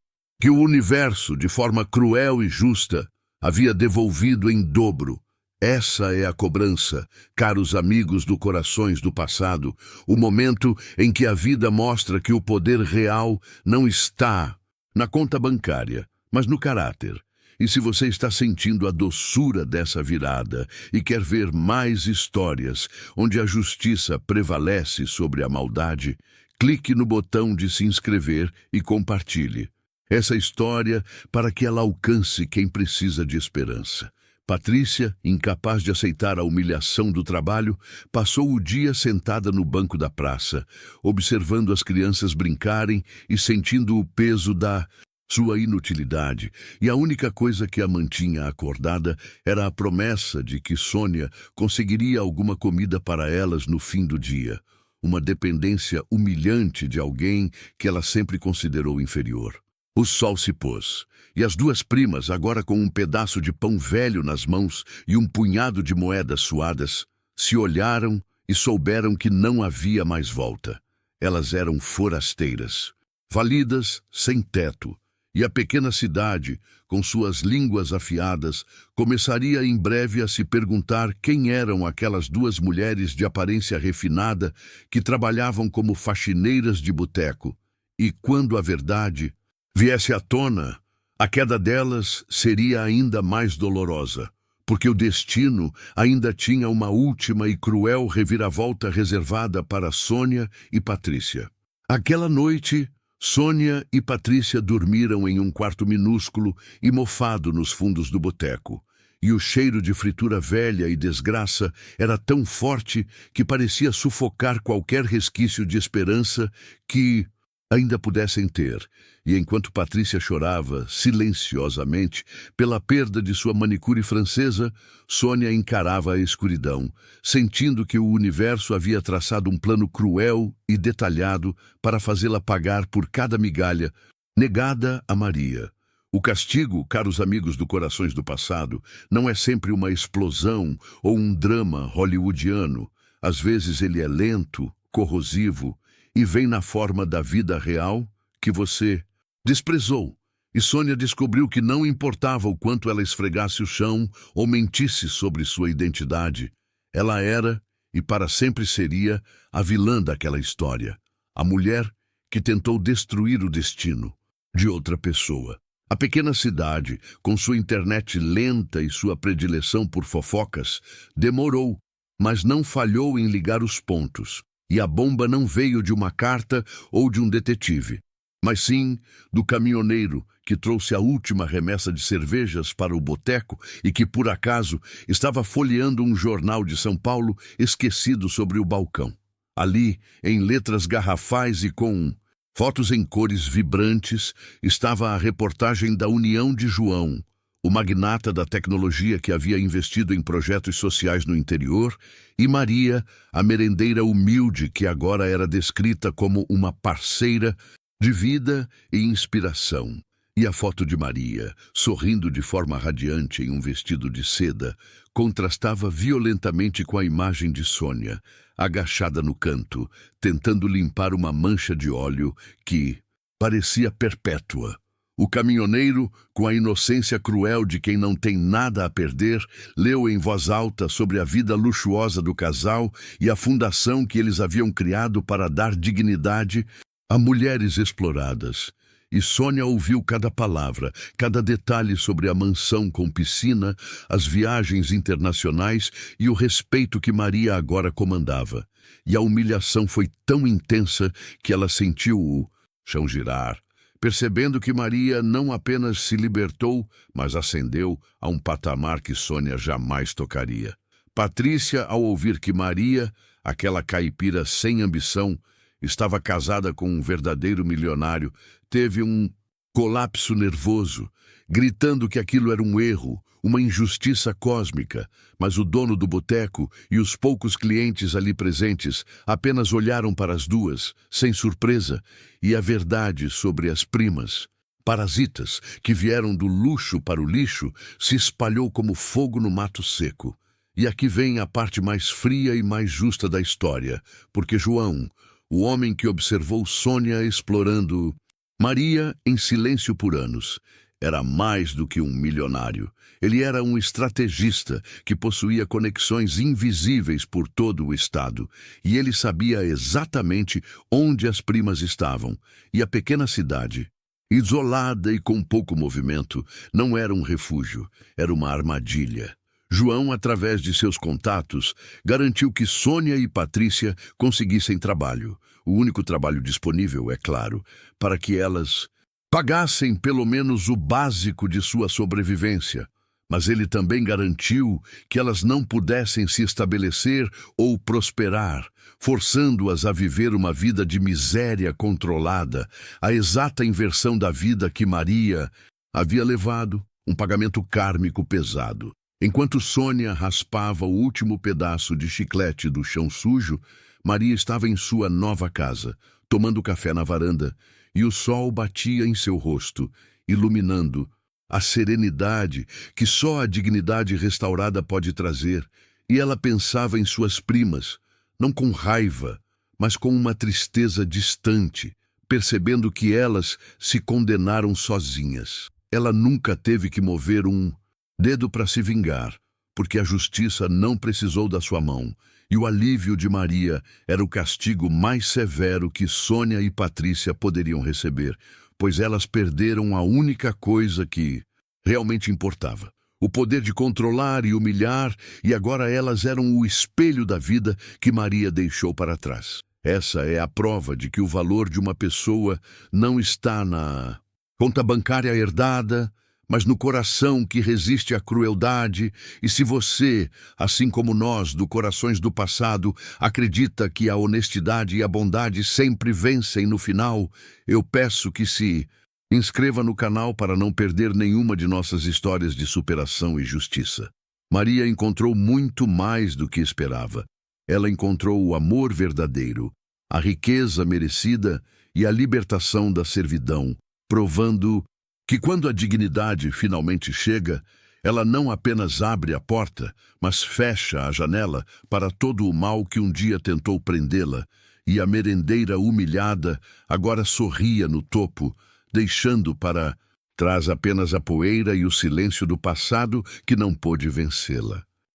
Speaker 1: que o universo, de forma cruel e justa, havia devolvido em dobro. Essa é a cobrança, caros amigos do Corações do Passado, o momento em que a vida mostra que o poder real não está na conta bancária, mas no caráter. E se você está sentindo a doçura dessa virada e quer ver mais histórias onde a justiça prevalece sobre a maldade, clique no botão de se inscrever e compartilhe essa história para que ela alcance quem precisa de esperança. Patrícia, incapaz de aceitar a humilhação do trabalho, passou o dia sentada no banco da praça, observando as crianças brincarem e sentindo o peso da sua inutilidade, e a única coisa que a mantinha acordada era a promessa de que Sônia conseguiria alguma comida para elas no fim do dia, uma dependência humilhante de alguém que ela sempre considerou inferior. O sol se pôs, e as duas primas, agora com um pedaço de pão velho nas mãos e um punhado de moedas suadas, se olharam e souberam que não havia mais volta. Elas eram forasteiras, validas, sem teto, e a pequena cidade, com suas línguas afiadas, começaria em breve a se perguntar quem eram aquelas duas mulheres de aparência refinada que trabalhavam como faxineiras de boteco. E quando a verdade viesse à tona, A queda delas seria ainda mais dolorosa, porque o destino ainda tinha uma última e cruel reviravolta reservada para Sônia e Patrícia. Aquela noite, Sônia e Patrícia dormiram em um quarto minúsculo e mofado nos fundos do boteco, e o cheiro de fritura velha e desgraça era tão forte que parecia sufocar qualquer resquício de esperança que ainda pudessem ter. E enquanto Patrícia chorava silenciosamente pela perda de sua manicure francesa, Sônia encarava a escuridão, sentindo que o universo havia traçado um plano cruel e detalhado para fazê-la pagar por cada migalha negada a Maria. O castigo, caros amigos do Corações do Passado, não é sempre uma explosão ou um drama hollywoodiano. Às vezes ele é lento, corrosivo e vem na forma da vida real que você desprezou. E Sônia descobriu que não importava o quanto ela esfregasse o chão ou mentisse sobre sua identidade. Ela era, e para sempre seria, a vilã daquela história. A mulher que tentou destruir o destino de outra pessoa. A pequena cidade, com sua internet lenta e sua predileção por fofocas, demorou, mas não falhou em ligar os pontos. E a bomba não veio de uma carta ou de um detetive, mas sim do caminhoneiro que trouxe a última remessa de cervejas para o boteco e que, por acaso, estava folheando um jornal de São Paulo esquecido sobre o balcão. Ali, em letras garrafais e com fotos em cores vibrantes, estava a reportagem da união de João, o magnata da tecnologia que havia investido em projetos sociais no interior, e Maria, a merendeira humilde que agora era descrita como uma parceira de vida e inspiração. E a foto de Maria, sorrindo de forma radiante em um vestido de seda, contrastava violentamente com a imagem de Sônia, agachada no canto, tentando limpar uma mancha de óleo que parecia perpétua. O caminhoneiro, com a inocência cruel de quem não tem nada a perder, leu em voz alta sobre a vida luxuosa do casal e a fundação que eles haviam criado para dar dignidade a mulheres exploradas. E Sônia ouviu cada palavra, cada detalhe sobre a mansão com piscina, as viagens internacionais e o respeito que Maria agora comandava. E a humilhação foi tão intensa que ela sentiu o chão girar, percebendo que Maria não apenas se libertou, mas ascendeu a um patamar que Sônia jamais tocaria. Patrícia, ao ouvir que Maria, aquela caipira sem ambição, estava casada com um verdadeiro milionário, teve um colapso nervoso, gritando que aquilo era um erro, uma injustiça cósmica. Mas o dono do boteco e os poucos clientes ali presentes apenas olharam para as duas, sem surpresa, e a verdade sobre as primas, parasitas, que vieram do luxo para o lixo, se espalhou como fogo no mato seco. E aqui vem a parte mais fria e mais justa da história, porque João, o homem que observou Sônia explorando Maria em silêncio por anos, era mais do que um milionário. Ele era um estrategista que possuía conexões invisíveis por todo o estado, e ele sabia exatamente onde as primas estavam. E a pequena cidade, isolada e com pouco movimento, não era um refúgio, era uma armadilha. João, através de seus contatos, garantiu que Sônia e Patrícia conseguissem trabalho, o único trabalho disponível, é claro, para que elas pagassem pelo menos o básico de sua sobrevivência. Mas ele também garantiu que elas não pudessem se estabelecer ou prosperar, forçando-as a viver uma vida de miséria controlada, a exata inversão da vida que Maria havia levado, um pagamento kármico pesado. Enquanto Sônia raspava o último pedaço de chiclete do chão sujo, Maria estava em sua nova casa, tomando café na varanda, e o sol batia em seu rosto, iluminando a serenidade que só a dignidade restaurada pode trazer, e ela pensava em suas primas, não com raiva, mas com uma tristeza distante, percebendo que elas se condenaram sozinhas. Ela nunca teve que mover um dedo para se vingar, porque a justiça não precisou da sua mão, e o alívio de Maria era o castigo mais severo que Sônia e Patrícia poderiam receber, pois elas perderam a única coisa que realmente importava. O poder de controlar e humilhar, e agora elas eram o espelho da vida que Maria deixou para trás. Essa é a prova de que o valor de uma pessoa não está na conta bancária herdada, mas no coração que resiste à crueldade. E se você, assim como nós, do Corações do Passado, acredita que a honestidade e a bondade sempre vencem no final, eu peço que se inscreva no canal para não perder nenhuma de nossas histórias de superação e justiça. Maria encontrou muito mais do que esperava. Ela encontrou o amor verdadeiro, a riqueza merecida e a libertação da servidão, provando que quando a dignidade finalmente chega, ela não apenas abre a porta, mas fecha a janela para todo o mal que um dia tentou prendê-la, e a merendeira humilhada agora sorria no topo, deixando para trás apenas a poeira e o silêncio do passado que não pôde vencê-la.